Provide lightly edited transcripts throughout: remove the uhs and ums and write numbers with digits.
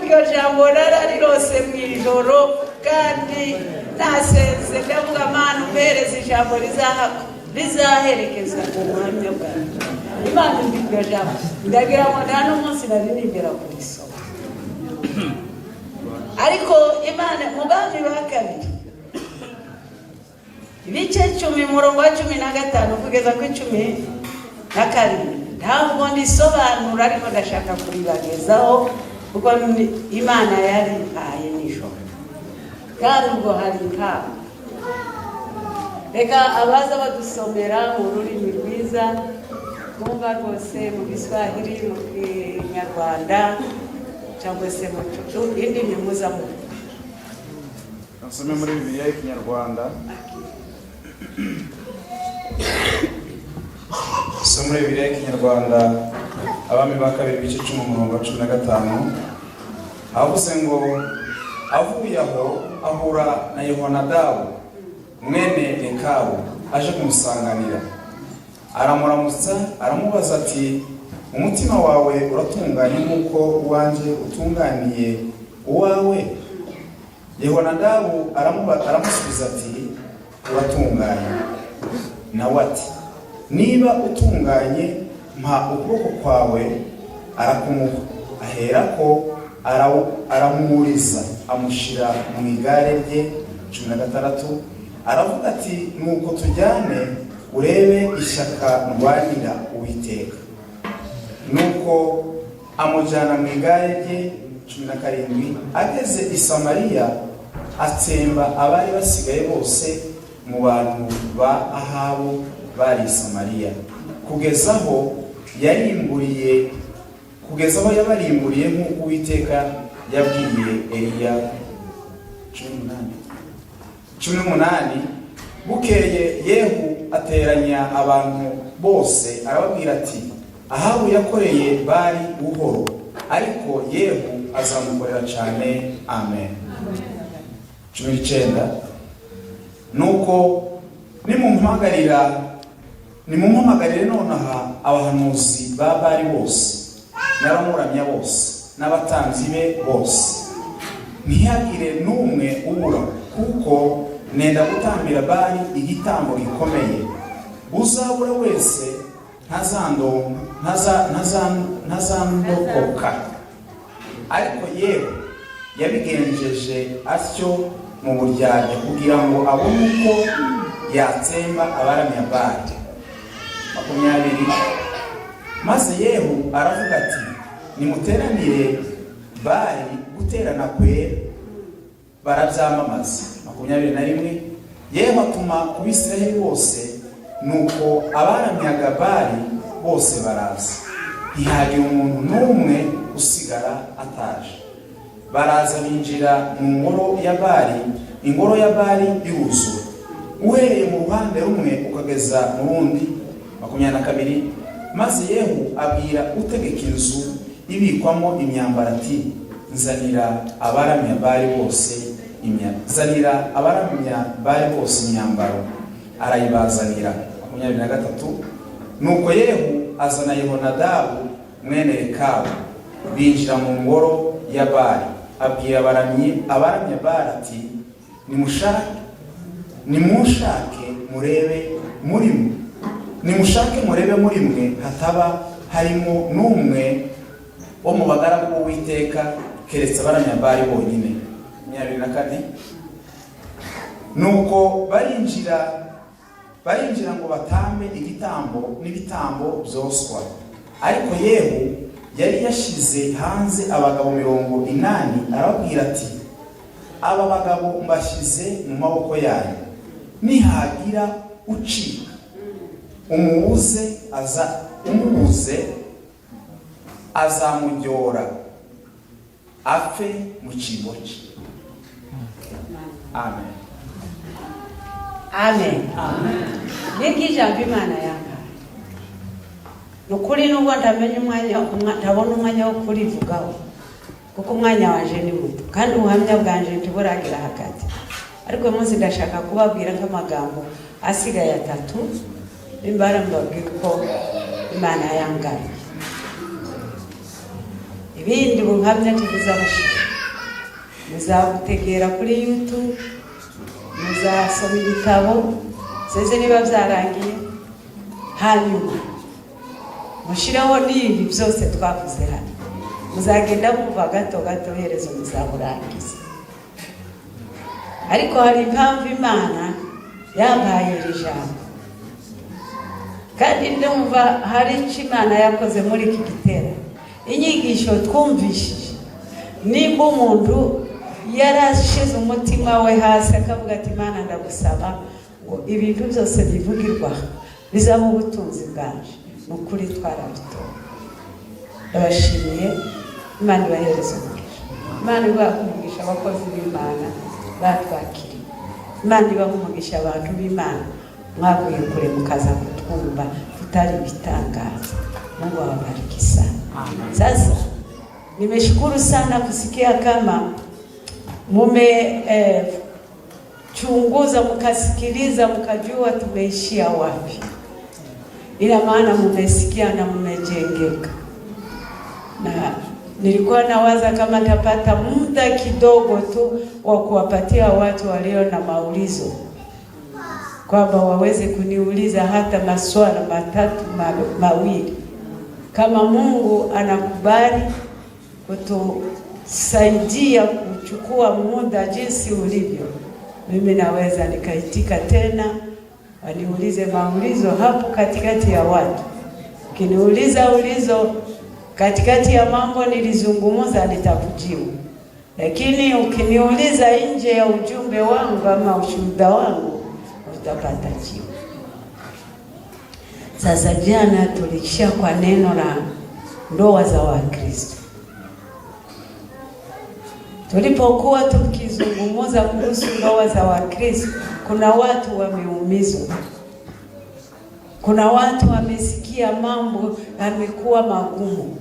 iryo jambo rararirose mwijoro kandi nasenze ndavuga Mana umpereze ijambo rizaherekeza ubuhamya bwawe. Imana iryo jambo ndagira ngo nta n'umunsi nari nigera kurisoma, ariko Imana mu Bami ba kabiri ibice 10 umurongo wa 15 kugeza ku 12 ntabwo ndisobanura, ariko ndashaka kuribagezaho kuko Imana yari impaye nijoro kandi ubwo hari nkabo. Reka abaza badusomera mu rurimi rwiza kumva rwose, mu Giswahili, mu Kinyarwanda cyangwa se mu indimi mpuzamahanga. Nasome muri Bibiliya y'Ikinyarwanda. Muri Bibiliya y'Ikinyarwanda Abami ba kabiri ibice 10 umurongo wa 15 havuze ngo avuye aho ahura na Yehonadabu mwene Rekabu aje kumusanganira, aramuramutsa aramubaza ati umutima wawe uratunganye nk'uko uwanje utunganiye uwawe? Yehonadabu aramusubiza ati uratunganye. Nawe ati niba utunganye mpa ukuboko kwawe. Arakumuha, aherako aramuriza amushira mu igare rye. 16 aravuga ati nuko tujyane urebe ishyaka ndwanira Uwiteka. Nuko amujyana mu igare rye. 17 ageze i Samariya atsemba abari basigaye bose mu bantu ba Ahabu bari i Samariya, kugeza aho yabarimburiye nk'uko Uwiteka yabwiye Eliya. 18 bukeye Yehu ateranya abantu bose arababwira ati Ahabu yakoreye Bali buhoro, ariko Yehu azamukorera cyane. Amen. 19 nuko nimumuhamagarire nonaha abahanuzi ba Bali bose n'abamuramya bose n'abatanzi be bose, ntihagire n'umwe ubura, kuko nenda gutambira Bali igitambo gikomeye. Uzabura wese ntazandokoka. Ariko Yehu yabigenjeje atyo mu buryarya kugira ngo abone uko yatsemba abaramya Bali. 20 maze Yehu aravuga ati nimuteranire Bali guterana kwera, barabyamamaza. 21 Yehu atuma ku Bisirayeli bose, nuko abaramyaga Bali bose baraza, ntihagire umuntu n'umwe usigara ataje. Baraza binjira mu ngoro ya Bali, ingoro ya Bali yuzuye uhereye mu ruhande rumwe ukageza mu rundi. 22 maze Yehu abwira utegeka inzu ibikwamo imyambaro ati nzanira abaramya Bali bose imyambaro. Arayibazanira. 23 nuko Yehu azana Yehonadabu mwene Rekabu, binjira mu ngoro ya Bali, abwira abaramya Bali ati nimushake murebe muri mwe hataba harimo n'umwe wo mu bagaragu b'Uwiteka keretse abaramya Bali bonyine. 24 nuko barinjira ngo batambe igitambo n'ibitambo byoswa. Ariko Yehu yari yashize hanze abagabo 80, arababwira ati aba bagabo mbashyize mu maboko yanyu, nihagira ucika umubuze azamujyora apfe mu cyimbo cye. Amen. Amen. N'ijambo Imana yampaye nukuri, nubwo ntabona umwanya wo kurivugaho kuko umwanya waje ni muto kandi ubuhamya bwanje ntiburagira hagati, ariko munsi ndashaka kubabwira nk'amagambo asigaye 3 nimbara mbabwira ko Imana yangaye. ibindi buhamya tubizabushira muzabutegera kuri YouTube, muzasoma ibitabo seze niba byarangiye, hanyuma mushireho n'ibi byose twavuze hano, muzagenda kuva gato gato herezo muzaburangiza. Ariko hari impamvu Imana yampaye iri jambo, kandi ndumva hari icyo Imana yakoze muri iki gitera. Inyigisho twumvishije, nimba umuntu yarashize umutima we hasi akavuga ati Imana ndagusaba ngo ibintu byose bivugirwa bizaba ubutunzi bwanje, nukuri twarabitora. Ndabashimiye, Imana ibahereze umugisha. Imana ibakumugisha abakozi b'Imana batwakiriye. Imana ibakumugisha abantu b'Imana mwaguye kure mukaza kutwumva tutari bitangaza. Mungu awabariki sana. Sasa nimeshukuru sana kusikia kama chunguza mkasikiliza mkajua tumeishia wapi. Ila maana mmesikia na mmejengeka. Na nilikuwa nawaza kama tapata muda kidogo tu wa kuwapatia watu walio na maulizo, kwamba waweze kuniuliza hata maswali matatu mawili. Kama Mungu anakubali kutusaidia kuchukua muda jinsi ulivyo, mimi naweza nikaitika tena waniulize maulizo hapo katikati ya watu. Ukiniuliza ulizo katikati ya mambo nilizungumza nitakujibu. Lakini ukiniuliza nje ya ujumbe wangu ama ushuhuda wangu utapata jibu. Sasa jana tulishia kwa neno la ndoa za Wakristo. Tulipokuwa tukizungumza kuhusu ndoa za Wakristo, kuna watu wameumizwa. Kuna watu wamesikia mambo yamekuwa magumu.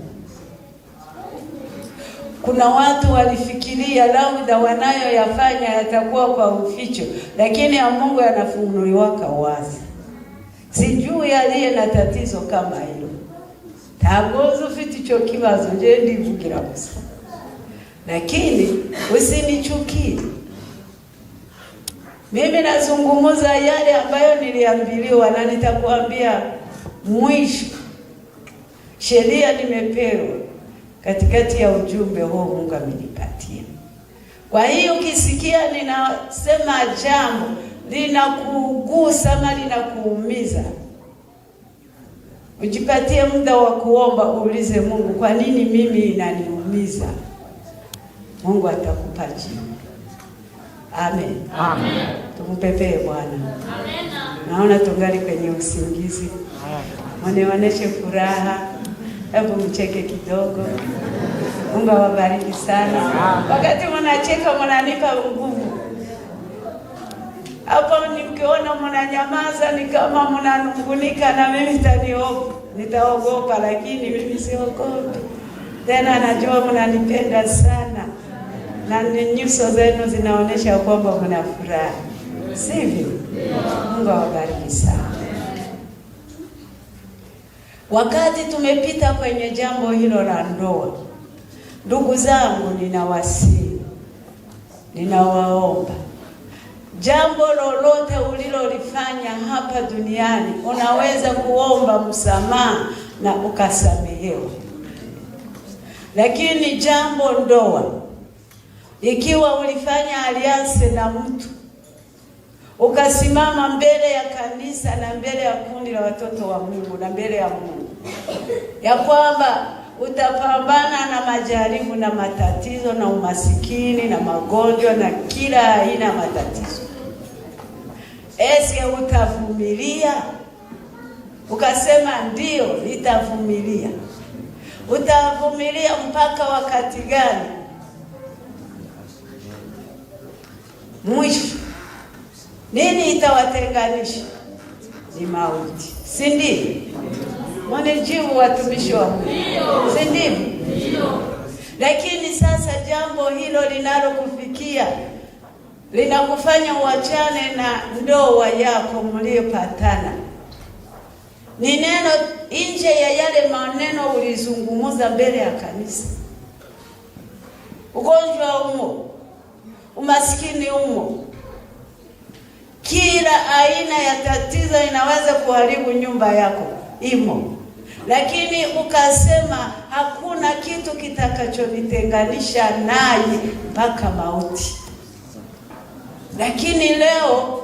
Kuna watu walifikiria labda wanayoyafanya yatakuwa kwa uficho, lakini ya Mungu yanafunuliwa wazi. Sijui aliye na tatizo kama hilo. Tagozo fiti cyo kibazo nje ndivugira gusa. Lakini usinichukie. Mimi nazungumuza yale ambayo niliambiliwa, na nitakuambia mwisho. Sheria nimepewa katikati ya ujumbe huo Mungu amenipatia. Kwa hiyo ukisikia ninasema jambo linakugusa ama linakuumiza, ujipatie muda wa kuomba, uulize Mungu, kwa nini mimi inaniumiza? Mungu atakupa jibu. Amen. Amen. Tumpepee Bwana. Amen. Naona tungali kwenye usingizi. Mwaoneshe furaha. Hebu mcheke kidogo. Mungu awabariki sana. Wakati mnacheka mnanipa nguvu. Hapo nikiona mnanyamaza ni kama mnanungunika, na mimi nitaogopa, lakini mimi siogopi. Tena najua mnanipenda sana. Na nyuso zenu zinaonesha kwamba mna furaha. Sivyo? Mungu awabariki sana. Wakati tumepita kwenye jambo hilo la ndoa, ndugu zangu, ninawasihi, ninawaomba, jambo lolote ulilolifanya hapa duniani unaweza kuomba msamaha na ukasamehewa. Lakini jambo ndoa, ikiwa ulifanya alianse na mtu, ukasimama mbele ya kanisa na mbele ya kundi la watoto wa Mungu na mbele ya Mungu, ya kwamba utapambana na majaribu na matatizo na umasikini na magonjwa na kila aina matatizo, eske utavumilia? Ukasema ndio nitavumilia. Utavumilia mpaka wakati gani? Mwisho nini itawatenganisha? Ni mauti, si ndio? Mwanejibu watumishi wa Mungu, si ndio? Lakini sasa jambo hilo linalokufikia linakufanya uachane na ndoa yako mliopatana, ni neno nje ya yale maneno ulizungumza mbele ya kanisa. ugonjwa umo, umaskini umo, kila aina ya tatizo inaweza kuharibu nyumba yako imo, lakini ukasema hakuna kitu kitakachonitenganisha naye mpaka mauti. Lakini leo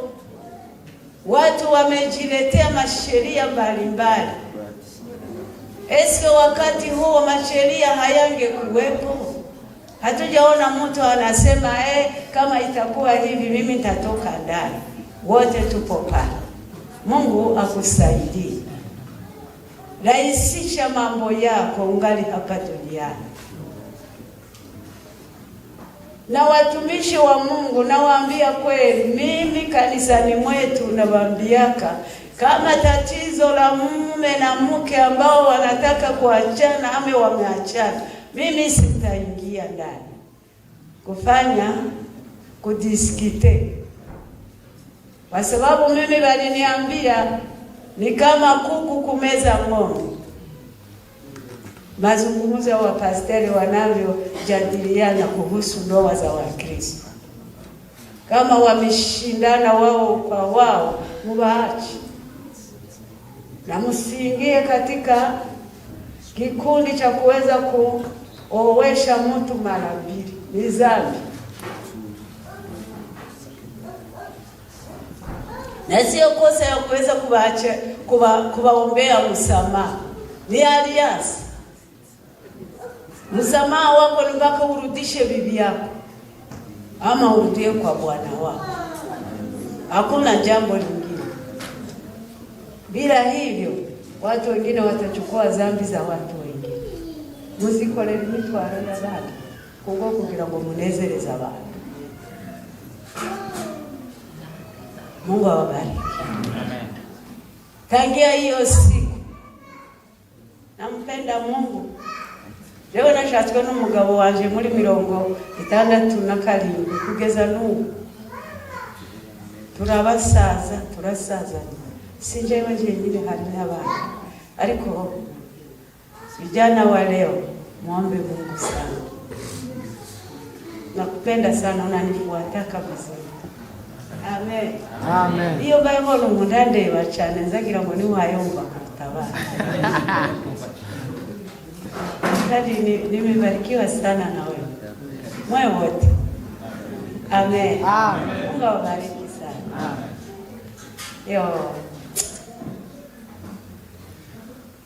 watu wamejiletea masheria mbalimbali. Eske wakati huo masheria hayangekuwepo? Hatujaona mtu anasema kama itakuwa hivi mimi nitatoka ndani. Wote tupo pale. Mungu akusaidie. Rahisisha mambo yako ungali hapa duniani. Na watumishi wa Mungu nawaambia kweli, mimi kanisani mwetu nawaambiaka, kama tatizo la mume na mke ambao wanataka kuachana ama wameachana, mimi sitaingia ndani kufanya kudiskite, kwa sababu mimi waliniambia ni kama kuku kumeza ng'ombe. Mazungumzo ya wapasteri wanavyojadiliana kuhusu ndoa za Wakristo, kama wameshindana wao kwa wao, mubaachi na msiingie katika kikundi cha kuweza kuowesha mtu mara mbili. Ni dhambi. Na sio kosa ya kuweza kuwaombea msamaha. Ni aliasi. Msamaha wako ni mpaka urudishe bibi yako ama urudie kwa bwana wako. Hakuna jambo lingine. Bila hivyo watu wengine watachukua dhambi za watu wengine. Muzikorera imitwaro y'abandi kuko kugira ngo munezereze abantu. Mungu awabariki. Amen. Tangia hiyo siku nampenda Mungu. Leo nashatswe n'umugabo wanje muri 67 kugeza n'ubu. Turasaza. Sinjewe njyenyine hari n'abandi. Ariko vijana wa leo muombe Mungu sana. Nakupenda sana, unanifuata kabisa. Amen. Amen. Iyo Bible umundandeba cyane nzagira ngo ni wayumva kutabara. Hadi nimebarikiwa sana na wewe. Moyo wote. Amen. Amen. Mungu awabariki sana. Amen.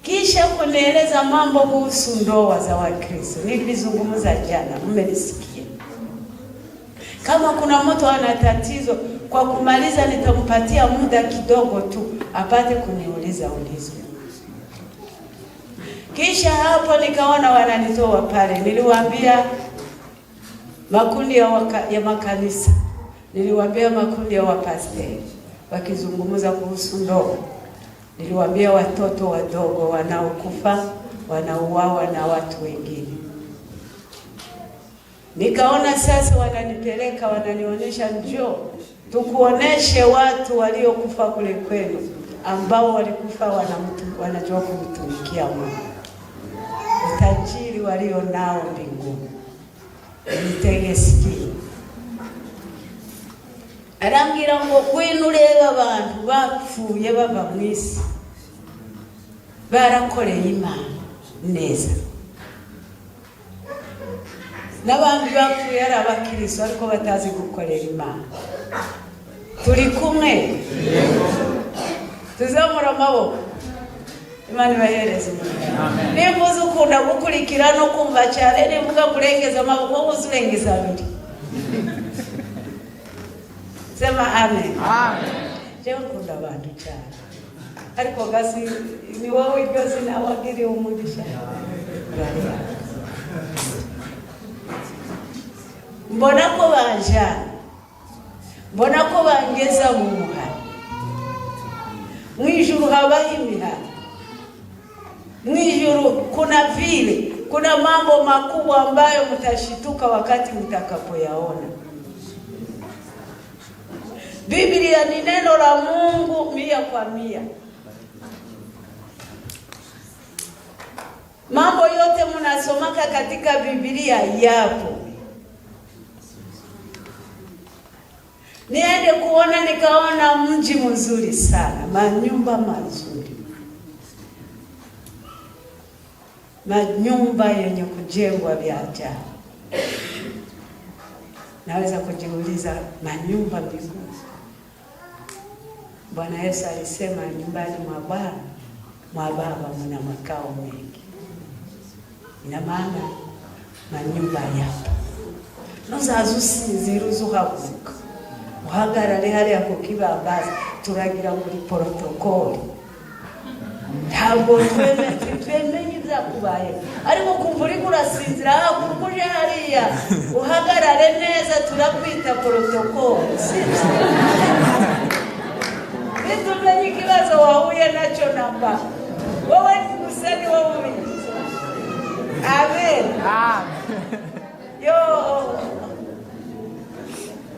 Kisha kunieleza mambo kuhusu ndoa za Wakristo. Nilizungumza jana, mmenisikia. Kama kuna mtu ana tatizo, kwa kumaliza nitampatia muda kidogo tu apate kuniuliza ulizo. Kisha hapo nikaona wananitoa pale. Niliwaambia makundi ya makanisa. Niliwaambia makundi ya wapasteri wakizungumza kuhusu ndoa. Niliwaambia watoto wadogo wanaokufa, wanauawa na watu wengine. Nikaona sasa wananipeleka, wananionyesha njoo tukuoneshe watu waliokufa kule kwenu, ambao walikufa wanajua kumtumikia Mungu. Utajiri walio nao mbinguni. Nitege sikio. Arangira ngo kwinureba abantu bapfuye bava mwisi barakoreye Imana neza. N'abandi bapfuye ari abakristo ariko batazi gukorera Imana. Turi kumwe. Tuzamura amaboko. Imana ibahereze. Amen. Nifuza ukunda gukurikira no kumva cyane, nivuga kurengeza amaboko uzurengeza abiri. Sema amen. Amen. Jewe kunda abantu cyane. Ariko gasi ni wowe gasi na wagiri umugisha. Mbona ko banjana. Mbona ko bangeza mu muhanda. Mwijuru habaho imihanda. Mwijuru kuna mambo makubwa ambayo mtashituka wakati mtakapoyaona. Biblia ni neno la Mungu 100%. Mambo yote mnasomaka katika Biblia yapo. Niende kuona, nikaona mji mzuri sana, manyumba mazuri, manyumba yenye kujengwa vya ajabu. Naweza kujiuliza, manyumba mbinguni? Bwana Yesu alisema nyumbani mwa Baba mna makao mengi. Ina maana manyumba yapo. Nuzazusinziruzu havuka uhagarare hariya ku kibambazi turagira muri protokoli. Ntabwo twemenye ibyakubaye, ariko kumva uri kurasinzira hakuje hariya uhagarare neza, turakwita protokoli. Nitumenye ikibazo wahuye nacyo namba wowe useni wowe. Amen. Yo,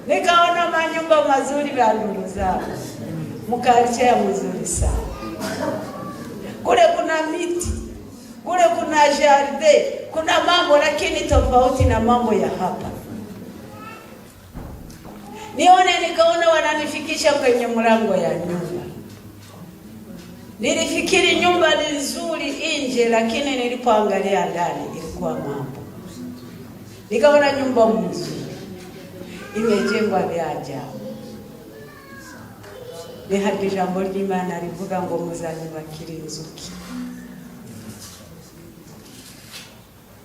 nikaona manyumba mazuri vya ndugu zao, mkarichea mzuri sana. Kule kuna miti, kule kuna jardin, kuna mambo lakini tofauti na mambo ya hapa. Nikaona wananifikisha kwenye mlango ya nyumba. Nilifikiri nyumba ni nzuri nje, lakini nilipoangalia ndani ilikuwa mambo. Nikaona nyumba nzuri imejengwa vya ajabu. Ni hadi jambo l'Imana rivuga ngo muzanyubakira inzuki.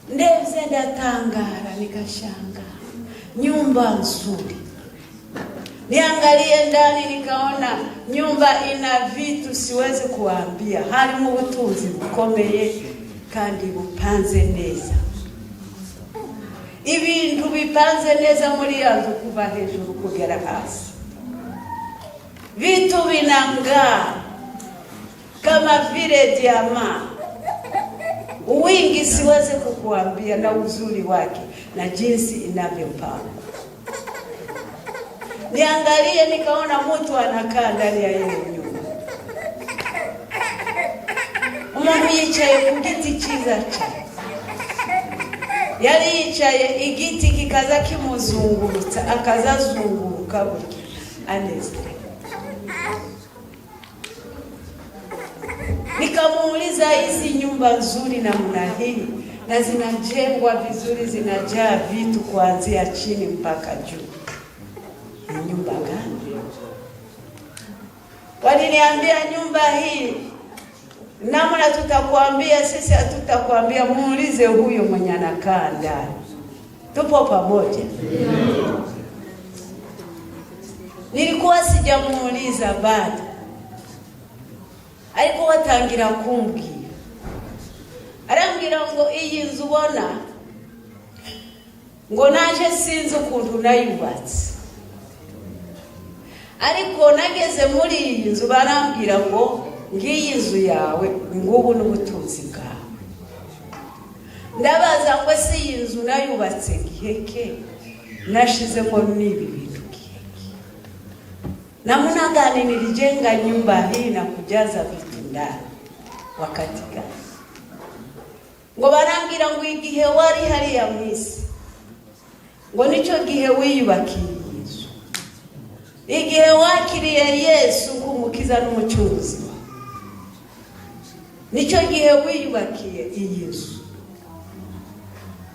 Ndevye ndatangara, nikashanga nyumba nzuri. Niangalie ndani, nikaona nyumba ina vitu siwezi kuambia. Harimo ubutunzi bukomeye kandi bupanze neza. Ibintu bipanze neza muri yanzu kuva hejuru kugera hasi. Vitu vinang'aa kama vile diamant. Wingi siwezi kukuambia, na uzuri wake na jinsi inavyopangwa. Niangalie, nikaona mtu anakaa ndani ya ile nyumba. Umuntu yicaye ku giti cyiza cyane. Yari yicaye, igiti kikaza kimuzungurutsa, akazazunguruka burya anezere. Nikamuuliza, hizi nyumba nzuri namna hii na zinajengwa vizuri, zinajaa vitu kuanzia chini mpaka juu, ni nyumba gani? Waliniambia nyumba hii namna tutakwambia sisi, hatutakwambia, muulize huyo mwenye anakaa ndani. Tupo pamoja? Nilikuwa sijamuuliza bado, ariko watangira kumbwira. Arambwira ngo iyi nzu ubona ngo naje sinzi ukuntu nayubatse, ariko nageze muri iyi nzu barambwira ngo ngiyi nzu yawe ngubu n'ubutunzi bwawe. Ndabaza ngo si iyi nzu nayubatse giheke, nashizemo n'ibi bintu giheke. Namna gani nilijenga nyumba hii na kujaza vitu ndani wakati gani? Ngo barambwira ngo igihe wari hariya mwisi, ngo nico gihe wiyubakiye Yesu. Igihe wakiriye Yesu nk'umukiza n'umucunguzi, nico gihe wiyubakiye Yesu.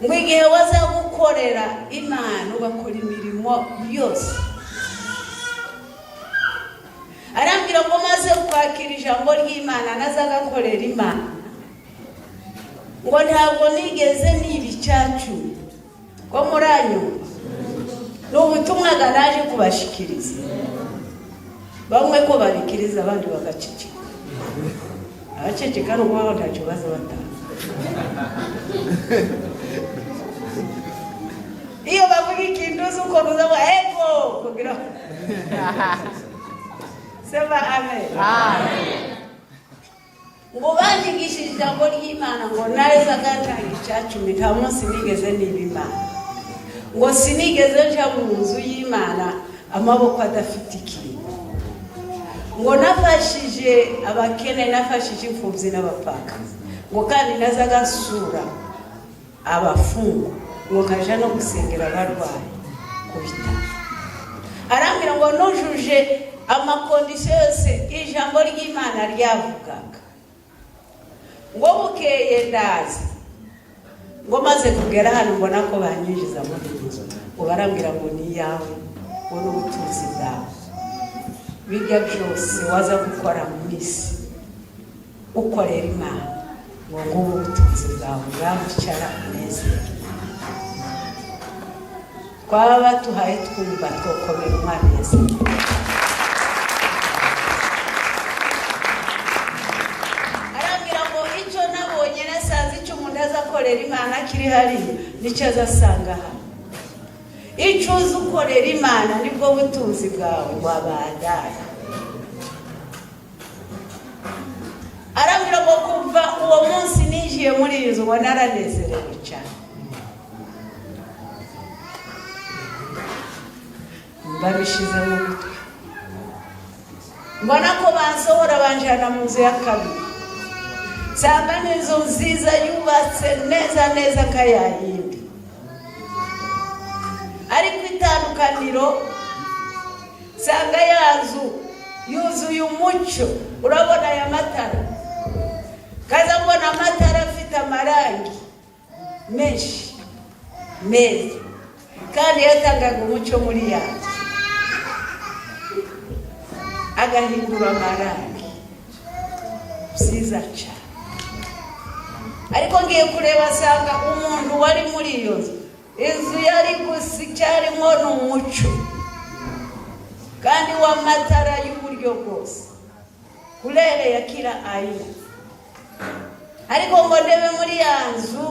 Ngo igihe waza gukorera Imana, ugakora imirimo yose. Arambwira ngo maze kwakira ijambo ry'Imana, nazaga korera Imana, ngo ntabwo nigeze n'ibicacu ko muranyu. N'ubutumwa garaje kubashikiriza, bamwe ko babikiriza abandi bagaceceka. Abaceceka n'ubwo baba ntacyo baza batanga. Iyo bavuga ikintu uko ruzaho ego kugira sema amen. Amen. Ngo bandikishije ijambo ry'Imana, ngo nareza gatanga icyacu, nta munsi nigeze n'ibimana. Ngo sinigeze nja mu nzu y'Imana amaboko adafite ikintu. Ngo nafashije abakene, nafashije imfubyi n'abapaka. Ngo kandi nazaga sura abafungwa, ngo kaja no gusengera abarwayi ku bitaro. Arambwira ngo nujuje amakondisiyo yose ijambo ry'Imana ryavugaga. Ngo bukeye ndaza, ngo maze kugera hano mbona ko banyinjiza muri inzu, ngo barambwira ngo ni yawe, ngo n'ubutunzi bwawe. Bijya byose waza gukora mu isi ukorera Imana, ngo ngubu ubutunzi bwawe bwawicara neza. Twaba tuhaye twumva twokomera Umwami Yesu. Arambwira ngo icyo nabonye nasanze icyo umuntu azakorera Imana kiri hariya nicyo azasanga hano. Icyo uzi ukorera Imana nibwo butunzi bwawe wabandanya. Arambwira ngo kuva uwo munsi ninjiye muri iyi nzu ngo naranezerewe cyane. Babishize mu mutwe. Mbona ko bansohora banjana mu nzu ya kabiri. Nsanga n'inzu nziza yubatse neza neza kayayindi. Ariko itandukaniro nsanga ya nzu yuzuye umucyo. Urabona aya matara, kaza mbona amatara afite amarangi menshi meza, kandi yatangaga umucyo muri yanjye, agahindura amarangi byiza cyane. Ariko ngiye kureba asanga umuntu wari muri iyo nzu, inzu yari gusa icyarimo n'umucyo kandi w'amatara y'uburyo bwose, kurereye kila aina. Ariko ngo ndebe muri ya nzu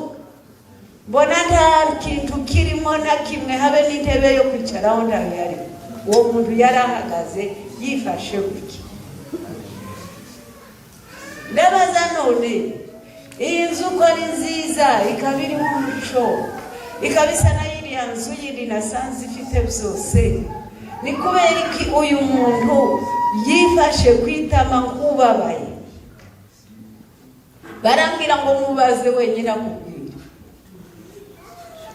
mbona nta kintu kirimo na kimwe, habe n'intebe yo kwicaraho ndaho yari. Uwo muntu yari ahagaze yifashe gutya. Ndabaza none iyi nzu ko ari nziza, ikaba irimo umuco, ikaba isa na iriya nzu yindi nasanze ifite byose, ni kubera iki uyu muntu yifashe kwitama nk'ubabaye? Barambwira ngo mubaze wenyine akubwira.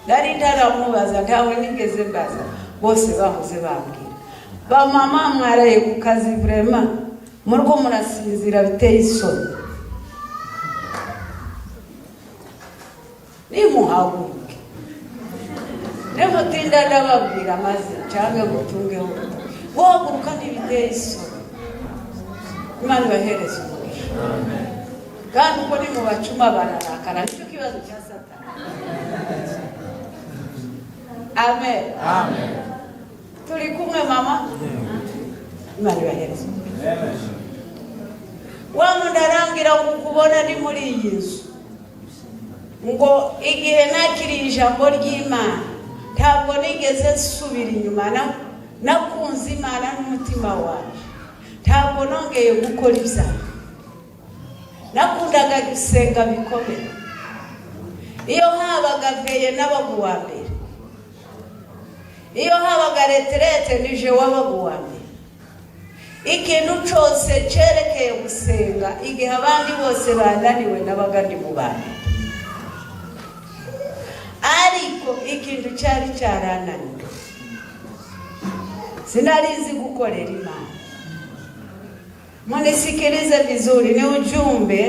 Nari ntaramubaza, ntawe nigeze mbaza, bose bahoze bambwira. Ba mama mwaraye ku kazi vraiment, murwo murasinzira biteye isoni. Nimuhaguruke. Nemutinda ndababwira maze cyangwa gutungeho. Guhaguruka ntibiteye isoni. Imana ibahereze umugisha. Kandi uko ni mu bacuma bararakara, nicyo kibazo cya Satani. Amen. Amen. Turi kumwe mama? Imana ibahereze. Amen. Wa muntu arambwira ngo kubona ni muri iyi nzu, ngo igihe nakiriye ijambo ry'Imana ntabwo nigeze nsubira inyuma, nakunze Imana n'umutima wanjye, ntabwo nongeye gukora ibyaha. Nakundaga gusenga bikomeye. Iyo habaga veye n'abagu wa mbere, iyo habaga reterete nije wabagu wa mbere. Ikintu cyose cyerekeye gusenga igihe abandi bose bananiwe nabaga ndi mu bana. Ariko ikintu cyari cyarananiwe, sinarizi gukorera Imana. Munisikilize vizuri, ni ujumbe.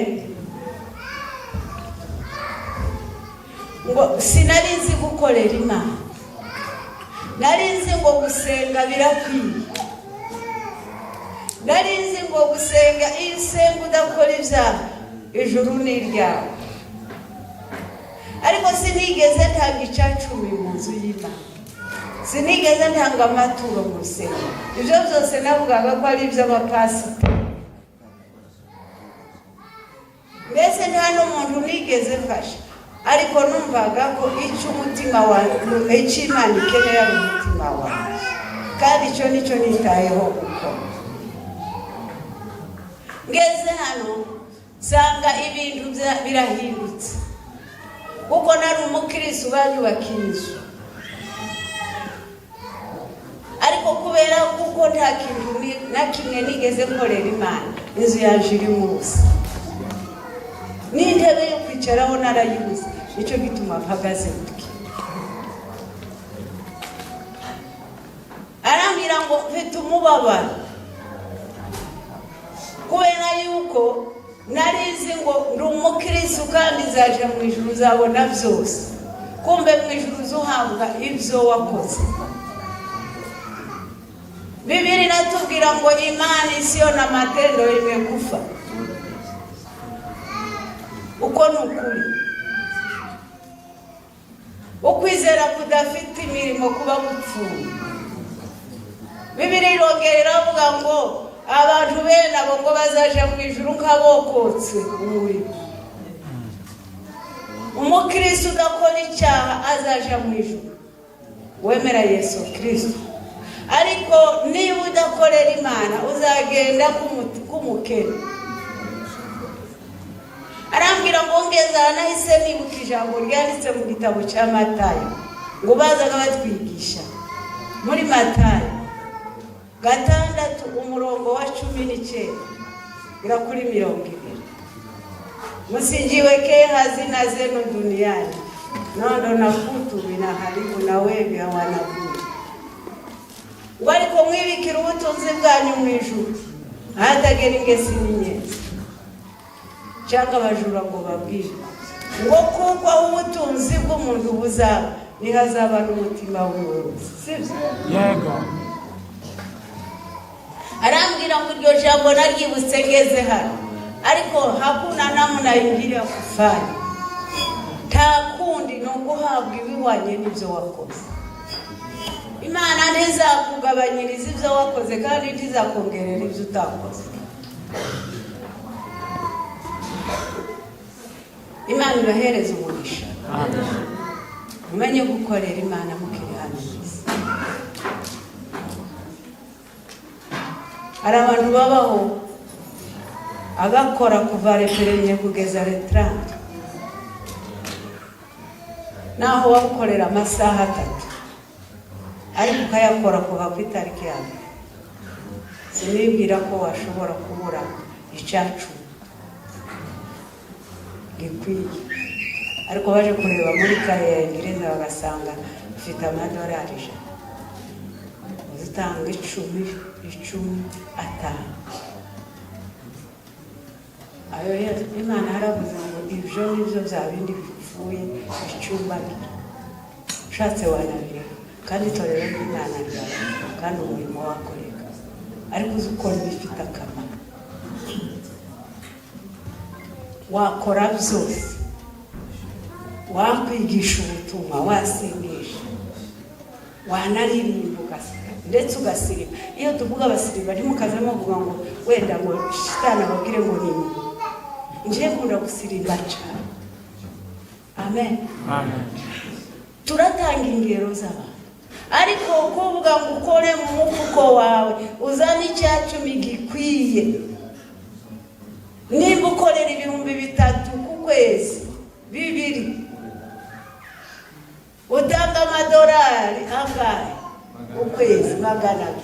Ngo sinarizi gukorera Imana, narizi ngo gusenga birakwiye, narizi ngo gusenga iyo usenga udakora ibyaha ijuru ni iryawe. Ariko sinigeze ntanga icacumi mu nzu y'Imana, sinigeze ntanga amaturo mu rusengero. Ibyo byose navugaga ko ari iby'abapasiteri. Mbese nta n'umuntu nigeze mfasha, ariko numvaga ko icyo umutima wanjye, icyo Imana ikeneye ari umutima wanjye, kandi icyo nicyo nitayeho gukora. Ngeze hano nsanga ibintu birahindutse, kuko nari umukristo banyubakiye inzu. Ariko kubera kuko nta kintu na kimwe nigeze nkorera Imana, inzu yaje iri munsi, n'intebe yo kwicaraho narayibuze, nicyo gituma mpagaze gutya. Arambwira ngo mfite umubabaro kubera yuko narizi ngo ndi umukristo kandi zaje mu ijuru uzabona byose. Kumbe mu ijuru uzuhabwa ibyo wakoze. Biblia inatubwira ngo imani isiyo na matendo imekufa. Uko ni ukuri. Ukwizera kudafite imirimo kuba gupfuye. Biblia irongera avuga ngo abantu bene abo ngo bazaje mu ijuru nk'abokotse umuriro. Umukristo udakora icyaha azaje mu ijuru wemera Yesu Kristo. Ariko niba udakorera Imana uzagenda kumukene. Arambwira ngo ngeza nahise nibuka ijambo ryanditse mu gitabo cya Matayo ngo bazaga batwigisha muri Matayo 6:19 kuri 20. Msijiwekee hazina zenu duniani, nondo na kutu vinaharibu na wevi hawana budi. Waliko mwibikira ubutunzi bwanyu mu ijuru hatagera ingesi n'inyenzi cyangwa abajura ngo babwire ngo kuko ubutunzi bw'umuntu buzaba nihazaba n'umutima w'uburozi. Sibyo? Yego. Arambwira ngo iryo jambo naryibutse ngeze hano. Ariko hakuna namna ingine ya kufanya. Takundi no guhabwa ibiwanye n'ibyo wakoze. Imana ntizakugabanyiriza ibyo wakoze kandi ntizakongerera ibyo utakoze. Imana irahereza umugisha. Amen. Umenye gukorera Imana mukiri hano. Hari abantu babaho agakora kuva referenye kugeza retrante, naho wakorera amasaha 3 ariko ukayakora kuva ku itariki ya mbere. Sinibwira ko washobora kubura icyacu gikwiye. Ariko baje kureba muri kare ya Ingereza bagasanga ufite amadolari 100, uzitanga 10 atanu. Ayo Imana haravuze ngo ibyo nibyo bya bindi bipfuye icyumba ushatse wanabira kandi torero Imana ryawe kandi umurimo wakoreka. Ariko uzukora bifite akamaro. Wakora byose, wakwigisha ubutumwa, wasengesha, wanaririmba ndetse ugasiriba. Iyo tuvuga abasiriba ntimukazemo kuvuga ngo wenda ngo shitani ababwire ngo nini. Nje kunda gusirimba cyane. Amen. Amen. Turatanga ingero z'abantu. Ariko kuvuga ngo ukore mu mufuko wawe uzane icyacumi gikwiye. Nimba ukorera 3,000 ku kwezi 2 utanga amadolari angahe ukwezi 200.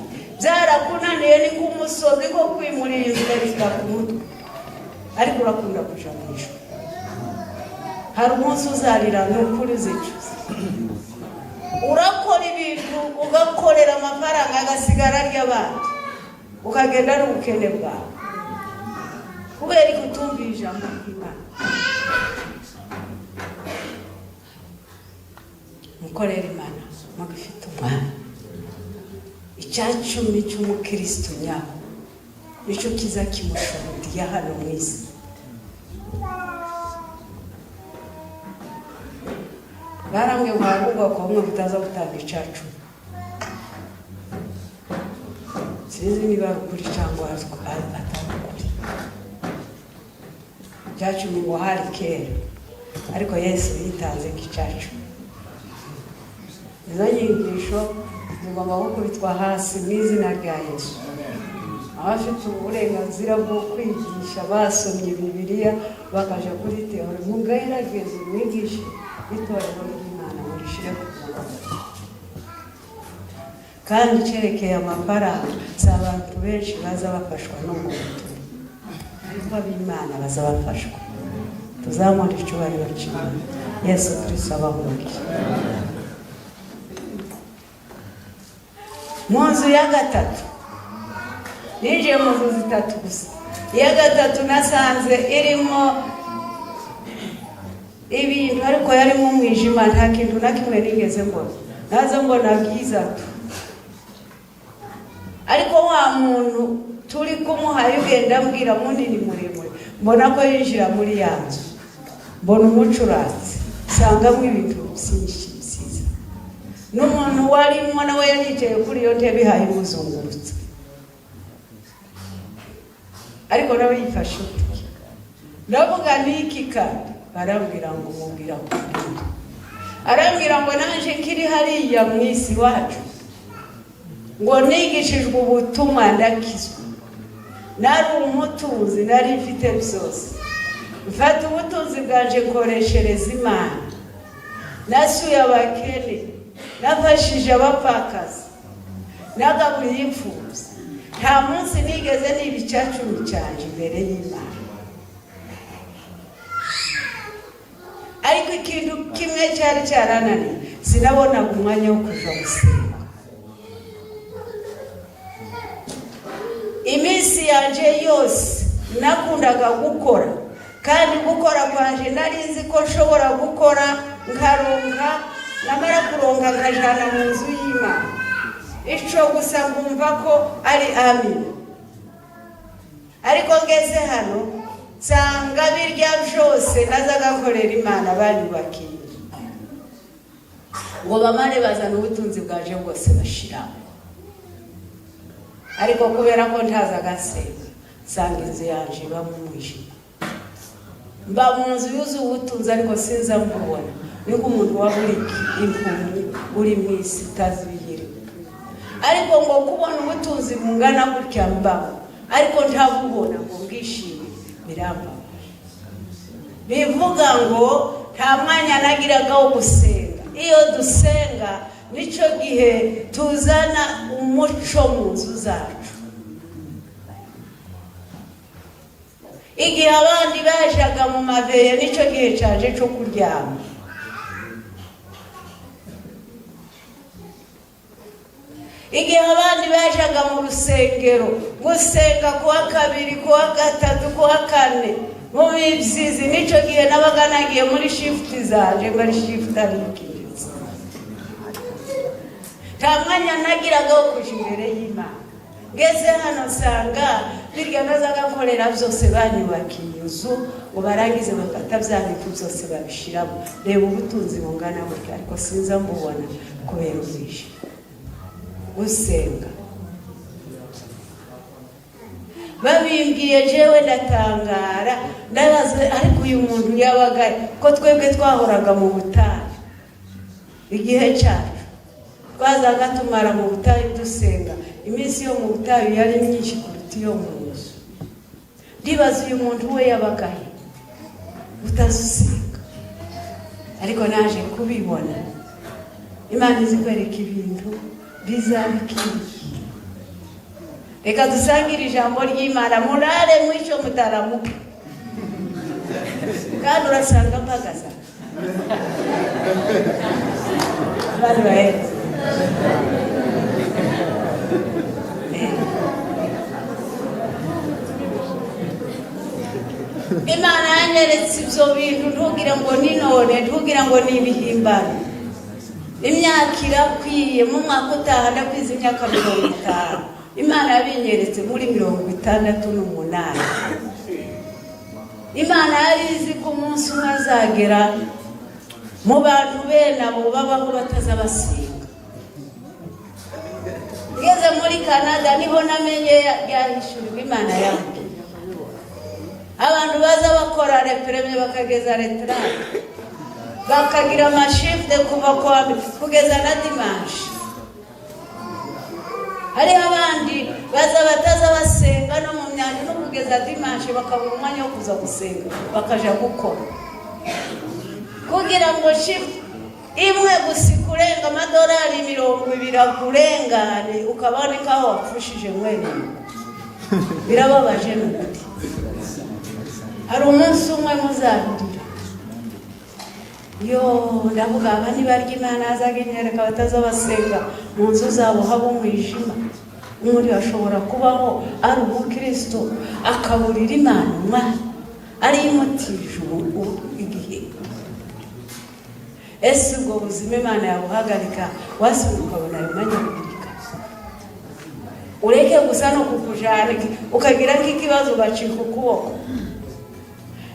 Byarakunaniye ni nk'umusozi ko kwimurira inzira ku mutwe. Ariko urakunda kuja mu ijuru. Hari umunsi uzarira n'ukuri uzicuza. Urakora ibintu ugakorera amafaranga agasigara ry'abandi ukagenda n'ubukene bwawe kubera kutumvira ijambo ry'Imana. Mukorera Imana mugifite umwana. Icyacumi cy'umukristo nyawe nicyo kiza kimushuhudiya hano mu isi. Baramwe bavuga ko umwe butaza gutanga icacu. Sinzi niba kuri cyangwa atakuri. Icacu ngo hari kera, ariko Yesu yitanze icacu. Izo nyigisho zigomba gukubitwa hasi mu izina rya Yesu. Abafite uburenganzira bwo kwigisha basomye Bibiliya bakaja kuri teori mugaherageze mwigishe itorero ry'Imana murishire ku murongo. Kandi cerekeye amafaranga z'abantu benshi baza bafashwa no mu butumwa, ariko ab'Imana baza bafashwa. Tuzamura icyubahiro cy'Imana. Yesu Kristo abamugisha. mu nzu ya gatatu ninjiye mu nzu zitatu gusa. iya gatatu nasanze irimo ibintu ariko yarimo umwijima, nta kintu na kimwe nigeze mbona, nazo mbona byiza tu. ariko wa muntu turi kumuhaye ugenda ambwira munini muremure, mbona ko yinjira muri ya nzu, mbona umucuranzi sangamo ibintu byinshi byiza, n'umuntu warimo nawe yicaye kuri iyo ntebe ihaye imuzungurutse, ariko nawe yifashe uti. ndavuga niki kandi arambwira ngo mubwira kubwira, arambwira ngo naje kiri hariya mu isi wacu ngo nigishijwe ubutumwa ndakizwa, nari umutunzi, nari mfite byose, mfata ubutunzi bwaje nkoreshereza Imana, nasuye abakene, nafashije abapfakazi, nagaburiye imfubyi, nta munsi nigeze niba icyacumi cyanje imbere y'Imana. ariko ikintu kimwe cyari cyarananiye, sinabonaga umwanya wo kuja gusenga. iminsi yanje yose nakundaga gukora, kandi gukora kwanje nari nzi ko nshobora gukora nkaronka, namara kuronka nkajana mu nzu y'Imana. ico gusa ngumva ko ari amina. ariko ngeze hano nsanga birya byose nazaga nkorera Imana banyubakiye, ngo bamare bazana ubutunzi bwaje bwose bashiramo. ariko kubera ko ntazaga nsenga, nsanga inzu yanje iba mu mwijima, mba mu nzu yuzuye ubutunzi ariko sinza mbubona, niko umuntu waburi impumyi uri mu isi utazibiyire. ariko ngo kubona ubutunzi bungana gutya mbaho, ariko ntabubona ngo bwishime, birambabaje. bivuga ngo nta mwanya nagiraga wo gusenga. iyo dusenga nico gihe tuzana umuco mu nzu zacu. igihe abandi bajaga mu maveye nico gihe caje cyo kuryama. igihe abandi bajaga mu rusengero gusenga kuwa kabiri, kuwa gatatu, kuwa kane mu mibyizi, nico gihe nabaga nagiye muri shift zaje, muri shift arikiriza. nta mwanya nagiraga wo kuja imbere y'Imana. ngeze hano nsanga birya nazaga nkorera byose banyubakiye inzu, ngo barangize bafata bya bintu byose babishiramo. reba ubutunzi bungana gutya, ariko sinza mbubona kubera ubwije gusenga. babimbwiye jewe ndatangara, ndabaza ariko uyu muntu yabaga ko twebwe twahoraga mu butayu. igihe cyacu twazaga tumara mu butayu dusenga, iminsi yo mu butayu yari myinshi kuruta iyo mu nzu. ndibaza uyu muntu we yabagahe utazusenga. ariko naje kubibona, Imana izi kwereka ibintu bizabikiriye. reka dusangire ijambo ry'Imana, murare mwico mutaramuka, kandi urasanga mpagaza bari bahetse. Imana yanyeretse ibyo bintu, ntugire ngo ni none, ntugire ngo ni ibihimbano. imyaka irakwiye, mu mwaka utaha ndakwiza imyaka 50. Imana yabinyeretse muri 68. Imana yari izi ko umunsi umwe azagera mu bantu bene abo babaho batazabasenga. ngeze muri Canada niho namenye yahishurwa Imana yambwiye. abantu baza bakora repreme bakageza retraite, bakagira amashifte kuva kwa kugeza na dimanche. hari abandi baza bataza basenga no mu myanya no kugeza dimanche, bakabura umwanya wo kuza gusenga, bakaja gukora kugira ngo shift imwe gusikurenga amadolari 20 akurengane, ukaboneka aho wapfushije mwene. birababaje n'ubuti. hari umunsi umwe muzabirira yo ndavuga abandi barya Imana azagenyereka batazabasenga mu nzu zabo haba umwijima. Umuntu ashobora kubaho ari umukristo akaburira Imana umwanya ari imutije igihe. Ese ubwo buzima Imana yabuhagarika wasubira ukabona ayo mwanya kubirika? Ureke gusa no kukujana ukagira nk'ikibazo bacika ukuboko.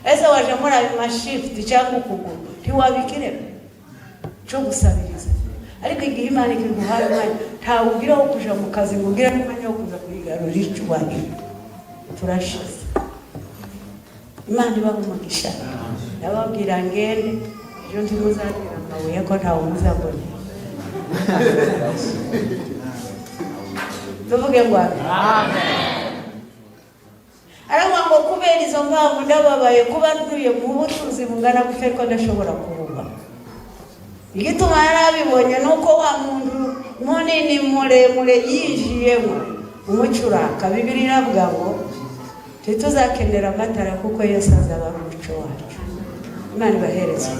Ese waje muri ayo mashifti cyangwa ukuguru ntiwabikireba cyo gusabiriza? Ariko igihe Imana ikiguhaye umwanya ntawe ugira wo kuja mu kazi ngo ugira n'umwanya wo kuza kuyigarurira icyubahiro. Turashize. Imana ibaha umugisha. Ndababwira ngende ejo ntimuzagira amabuye ko ntawe muzabona. Tuvuge ngo amen. Aravuga ngo kubera izo mpamvu ndababaye kuba ntuye mu butunzi bungana gutya ariko ndashobora kububa. Igituma yarabibonye nuko wa muntu munini muremure yijiyemo umucuraka. Bibiliya iravuga ngo tuzakenera amatara kuko Yesu azaba ari umuco wacu. Imana ibahereze.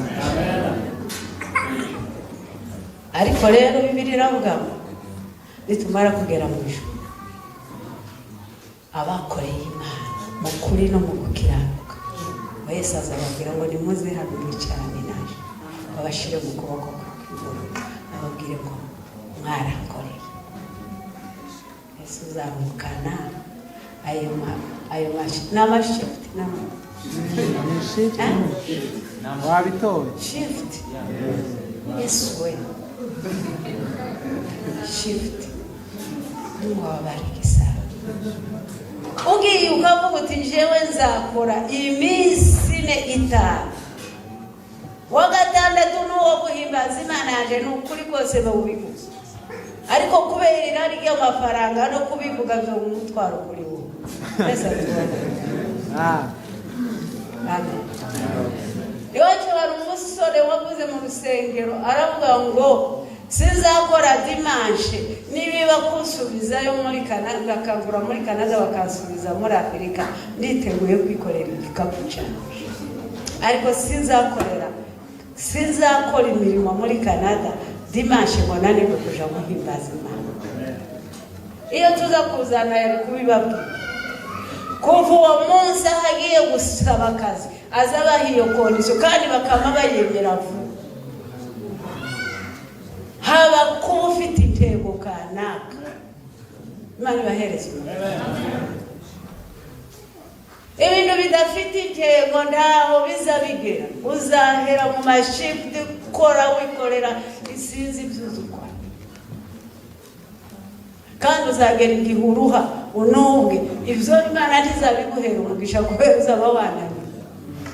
Ariko rero Bibiliya iravuga ngo nitumara kugera mu ijuru abakoreye Imana mu kuri no mu gukiranuka, Yesu azababwira ngo nimuze hano cyane naje babashire mu kuboko kw'iburyo ababwire ngo mwarakoreye. Yesu azamukana ayo n'amashifti wabitoye shift. Yesu we shift ntiwabarigisa. Ugiye ukavuga uti jewe nzakora iminsi 5 wa gatandatu n'uwo guhimbaza Imana yaje n'ukuri kose bawubivuze, ariko kubera irari ry'amafaranga no kubivuga byo umutwaro kuri wowe. Yesu amen. Iwacu hari umusore wavuze mu rusengero aravuga ngo sinzakora dimanche nibiba kunsubizayo muri Canada, bakangura muri Canada bakansubiza muri Afrika, nditeguye kwikorera igikapu cyanje. Ariko sinzakora imirimo muri Canada dimanche ngo nanirwe kuja guhimbaza Imana. Iyo tuza kuzana yari kubibabwira. Kuva uwo munsi ahagiye gusaba akazi azabaha iyo kondisiyo kandi bakaba bayemera vuba. Haba kuba ufite intego kanaka Imana ibahereze. Ibintu bidafite intego ntaho bizabigera. Uzahera mu mashifti ukora wikorera isinzi byuzukwa, kandi uzagera igihe uruha unubwe. Ibyo Imana ntizabiguhera umugisha kubera uzaba wananiwe,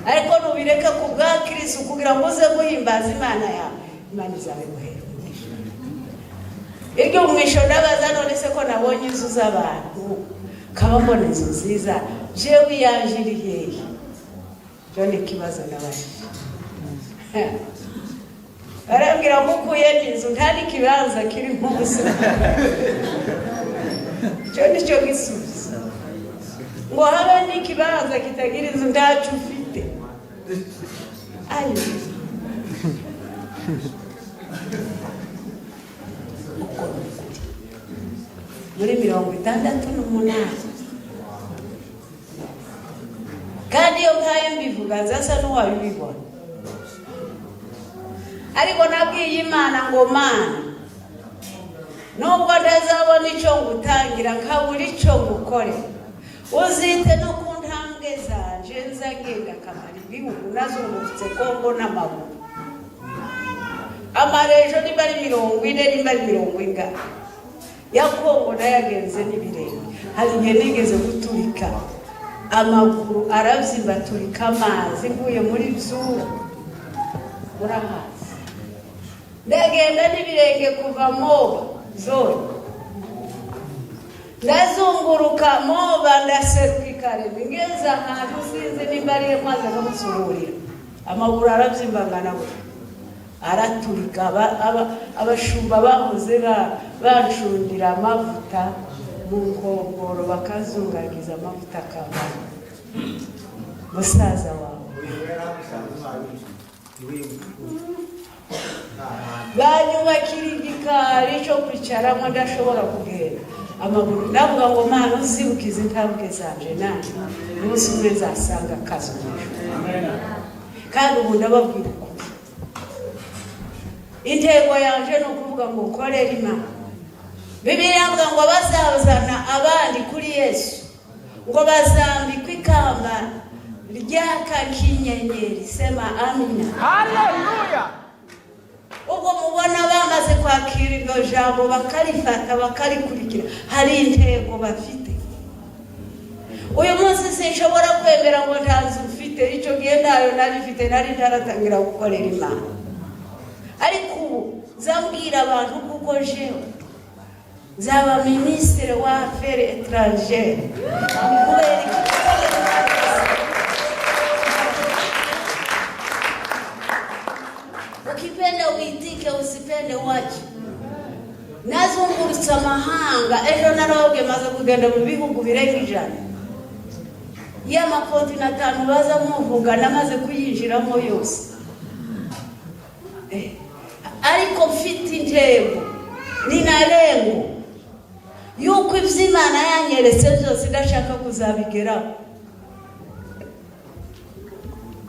ariko nubireka ku bwa Kristo kugira ngo uze guhimbaza Imana yawe, Imana izabiguhera umugisha. Iryo mwisho ndabaza none se ko nabonye inzu z'abantu kaba mbona inzu nziza jewe yaje iri hehe? Cyo ni ikibazo nabaje. Arambwira ngo ukuye n'inzu nta n'ikibanza kiri mu buzima. Cyo ni cyo gisubizo. Ngo habe n'ikibanza kitagira inzu ndacu ufite. Ayo muri 68 kandi iyo nkaye mbivuga zasa n'uwabibibona. Ariko nabwiye Imana ngo Mana, nubwo ndazabona icyo ngutangira nkabura icyo ngukore, uzite no ku ntambwe zanje nzagenda kamara ibihugu nazungurutse Kongo n'amaguru. Amarejo niba ari 40 niba ari 40 ya Kongo nayagenze n'ibirenge. Hari igihe nigeze guturika amaguru arabyimba, turika amazi mvuye muri Zura urahazi. Ndagenda n'ibirenge kuva Moba zone, ndazunguruka Moba ndaseruka Ikarema, ngeze ahantu sinzi nimba ari maze nkamusururira amaguru arabyimbangana buri araturika. Abashumba bahoze bancundira amavuta mu nkongoro bakazungagiza amavuta akava. Musaza wawe banyubakira igikari cyo kwicaramo ndashobora kugenda amaguru ndavuga ngo Mana uzibukize intambwe zanje nanjye umunsi umwe nzasanga akazi kandi ubu ndababwira ukuri intego yanje ni ukuvuga ngo korera Imana. Bibiliya ivuga ngo bazazana abandi kuri Yesu ngo bazambikwe ikamba ryaka nk'inyenyeri. Sema amina. Haleluya. Ubwo mubona bamaze kwakira iryo jambo bakarifata bakarikurikira hari intego bafite. Uyu munsi sinshobora kwemera ngo ntazi ufite icyo gihe nayo narifite nari ntaratangira gukorera Imana, ariko ubu zambwira abantu kuko jewe zaba ministre wa affaires étrangères kubera ukipenda uitike usipende waje nazungurutsa amahanga. Ejo naroge maze kugenda mu bihugu birenga 100 y'amakontinenti atanu baza muvuga namaze kuyinjiramo yose, ariko mfite intego ninarengo yuko ivy'Imana yanyeretse byose ndashaka kuzabigeraho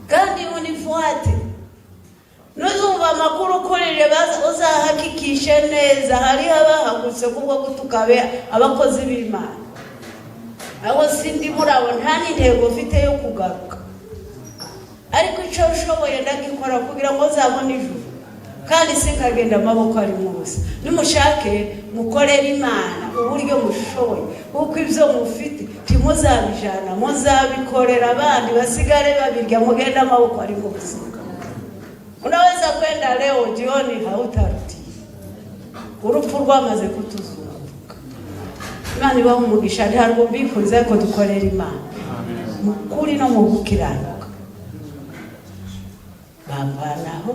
kandi unifuate. Nuzumva amakuru kurije uzahakikishe neza hari abahagutse kubwo gutukabe abakozi b'Imana. Aho sindi murabo nta n'intego mfite yo kugaruka, ariko icyo ushoboye ndagikora kugira ngo zabone ijuru kandi sikagenda amaboko ari munsi. Nimushake mukorera Imana uburyo mushoboye kuko ibyo mufite timuzabijana muzabikorera abandi basigare babirya mugenda amaboko ari munsi. Unaweza kwenda leo jioni hautarudi, urupfu rwamaze kutuzunguka. Imana ibaho umugisha ntabwo bikunze ko dukorera Imana mukuri no mu gukiranuka. Bambanaho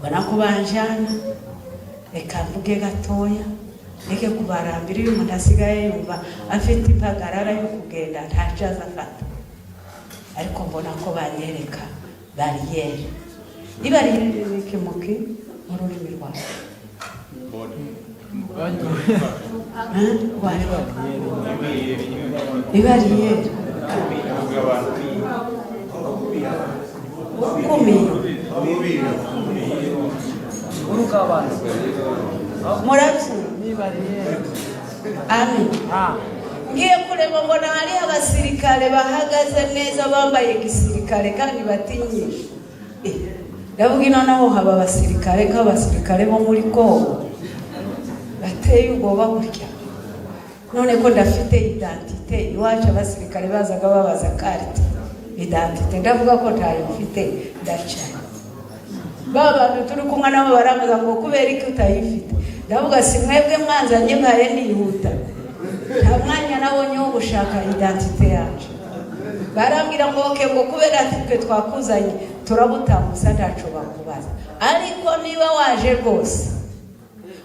banako banjana reka mvuge gatoya reke kubarambira uyu muntu asigaye yumva afite impagarara yo kugenda ntacaza afata, ariko mbona ko banyereka bariyeri ibariyeri n'ikimuki mu rurimi rwawe ibariyeri murabyo amen. Ngiye kureba mbona hari abasirikare bahagaze neza bambaye gisirikare kandi batinyisha. Ndavuga ino naho haba abasirikare nk'abasirikare bo muri Kongo bateye ubwoba gutya. None ko ndafite identite iwacu abasirikare bazaga babaza carte identite ndavuga ko ntayo mfite ndaca. Baba turi kumwe nabo baramaza ngo kubera iki utayifite. Ndavuga si mwebwe mwanzanye mbaye nihuta nta mwanya nabonye wo gushaka identite yacu. Barambwira ngo oke ngo kubera twe twakuzanye turabutamusa ntaco bakubaza, ariko niba waje rwose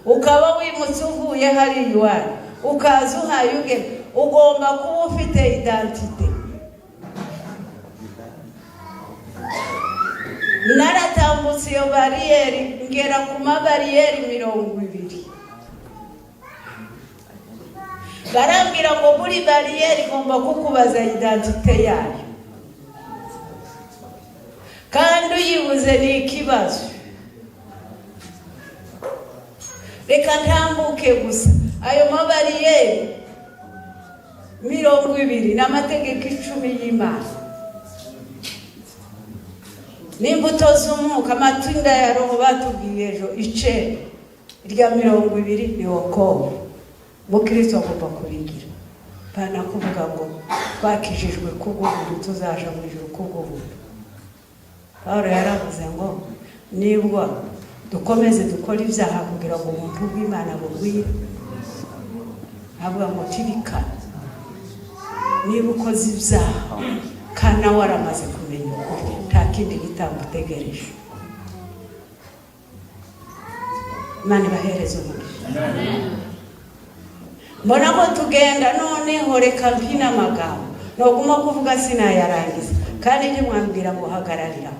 ukaba wimutse uvuye hari iwawe ukaza uhaye ugomba kuba ufite identite. Naratambutse iyo bariyeri ngera ku mabariyeri 20. Barambwira ngo buri bariyeri ngomba kukubaza identite yayo, kandi uyibuze ni ikibazo. Reka ntambuke gusa ayo mabariyeri 20 n'amategeko 10 y'Imana n'imbuto z'umwuka amatunda ya Roho batubwiye ejo ice rya 20 ni wokovu. Mukristo agomba kubigira pana kuvuga ngo twakijijwe kubw'ubuntu tuzaja mu ijuru kubw'ubuntu. Paulo yaravuze ngo nibwo dukomeze dukora ibyaha kugira ngo umuntu w'Imana bugwire. Avuga ngo tibikana niba ukoze ibyaha kana waramaze kumenya ukuri nta kindi gitambutegereje. Imana ibahereze umugisha. Mbona ko tugenda noneho reka mpina amagambo noguma kuvuga sinayarangiza kandi ntimwambwira ngo hagararira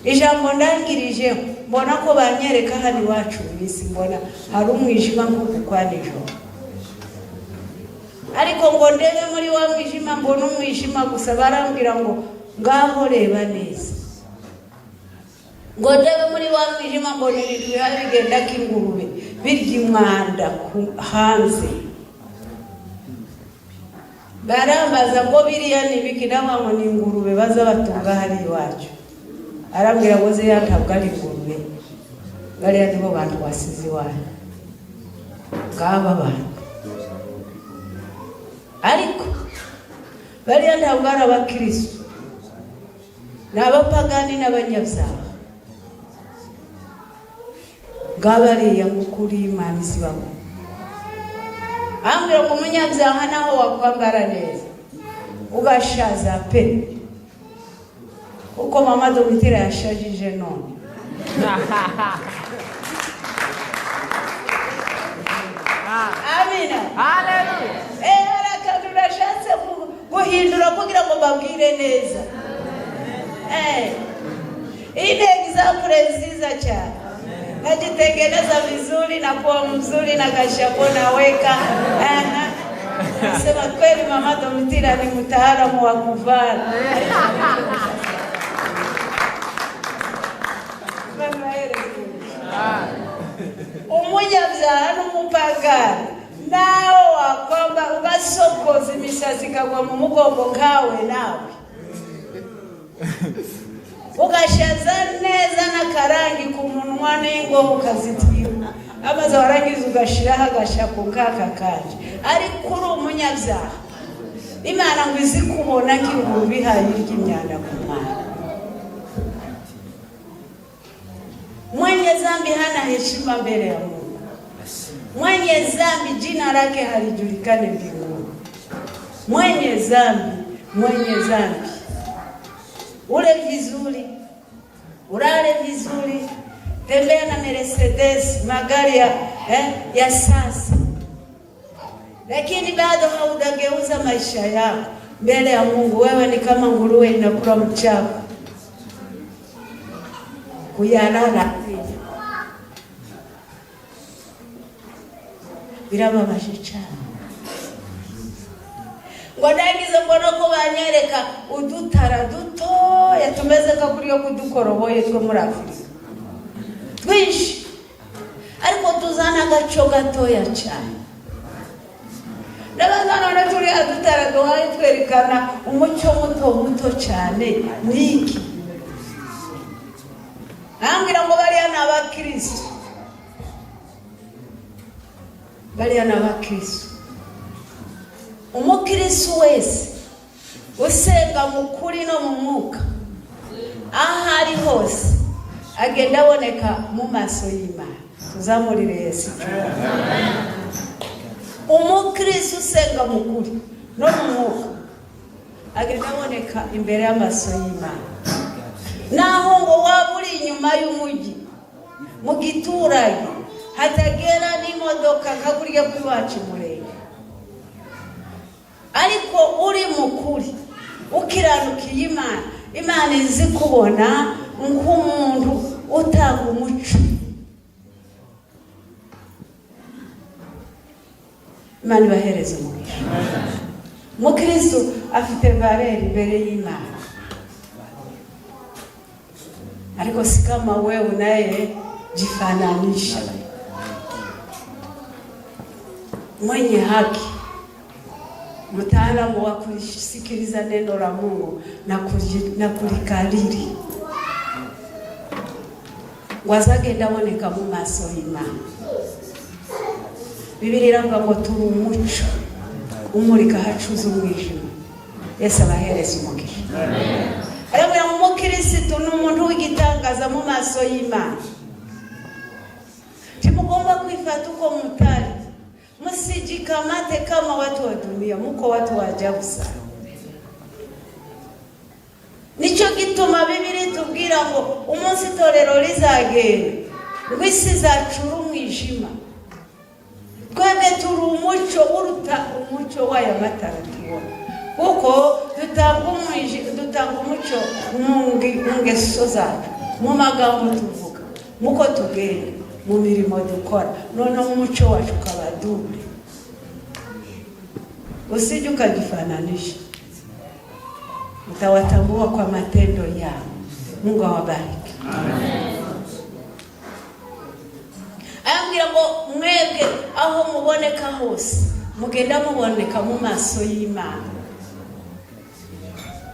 ijambo ndangirije mbona ko banyereka hano iwacu bisi mbona hari umwijima nk'uku kwa nijoro, ariko ngo ndebe muri wa mwijima mbona umwijima gusa, barambwira ngo ngaho reba neza, ngo ndebe muri wa mwijima mbona ibintu biba bigenda k'ingurube birya umwanda hanze. Barambaza ngo biriya nibiki, ngo ni ingurube baza batunga hari iwacu. Arambwira ngo ziriya ntabwo ari ingurube, bariya nibo bantu basize iwacu, ngaba bantu. Ariko bariya ntabwo ari abakristo, ni abapagani n'abanyabyaha. Ngabariya mukuri Imana isibaho. Ambwira ngo umunyabyaha naho wakwambara neza ugashaza pe, kuko mama Domitira yashajije none. Amina. Hallelujah. Turashatse guhindura kugira ngo babwire neza. Ile example nziza cyane. Najitengeneza vizuri na kuwa mzuri na kashapo naweka. Sema kweli mama Domitira ni mtaalamu wa kuvaa. Umunyabyaha n'umupagani nao wakwamba ugasokoza imishazi kagwa mu mugongo kawe nawe ugashaza neza n'akarangi ku munwa n'ingo ukazitira, amaze warangiza ugashiraho agashapo kaka kanje. Ariko uri umunyabyaha Imana ngo izi kubona nk'ingurube ihaye ry'imyanda ku mwana. Mwenye zambi hana heshima mbele ya Mungu. Mwenye zambi jina lake halijulikane mbinguni. Mwenye zambi ule vizuri, ulale vizuri, tembea na Mercedes, magari ya sasa, lakini bado haudageuza maisha yako mbele ya Mungu. Wewe ni kama nguruwe inakula mchafu kuyalala. Birababaje cyane. Ngo ndagize mbona ko banyereka udutara dutoya tumeze nka kuri yo kudukoroboye two muri Afrika twinshi, ariko tuzana agaco gatoya cyane. Ndabazana turi adutara duhaye twerekana umucyo muto cyane. Niki ambwira ngo bariya n'abakristo, bariya n'abakristo. Umukristo wese usenga mu kuri no mu mwuka, ahari hose agenda aboneka mu maso y'Imana. Tuzamurire Yesu. Umukristo usenga mu kuri no mu mwuka agenda aboneka imbere y'amaso y'Imana. Naho ngo waburi inyuma y'umugi mu giturage hatagera n'imodoka nkagurya kwiwacu murenge, ariko uri mukuri ukiranukiye Imana izi kubona nk'umuntu utanga umuco. Imana ibahereze umugisha. Mukristo afite valeur imbere y'Imana, ariko si kama wewe naye jifananisha. Mwenye haki, mtaalamu wa kusikiliza neno la Mungu na kulikariri, wazage ndaboneka mu maso y'Imana. Bibiri iranga ngo turi umuco umurika hacuza umwijima. Yesu abahereze umugisha. Amen. Umukristo ni umuntu w'igitangaza mu maso y'Imana. Timugomba kwifata uko mutari, msijikamate kama watu wa dunia, muko watu wa ajabu sana. Nicho gituma Bibiri tubwira ngo umunsi itorero rizagenda ngwisi zacura umwijima. Twebwe turi umuco uruta umuco w'aya matara tubona, kuko dutanga umuco mu ngeso zacu. mu magambo tuvuga, muko tugenda, mu mirimo dukora, none umuco wacu kabadumbe. Usije ukajifananisha, utawatambua kwa matendo yao. Mungu awabariki. Amen. Ambira ngo mwebwe aho muboneka hose mugenda muboneka mu maso y'Imana.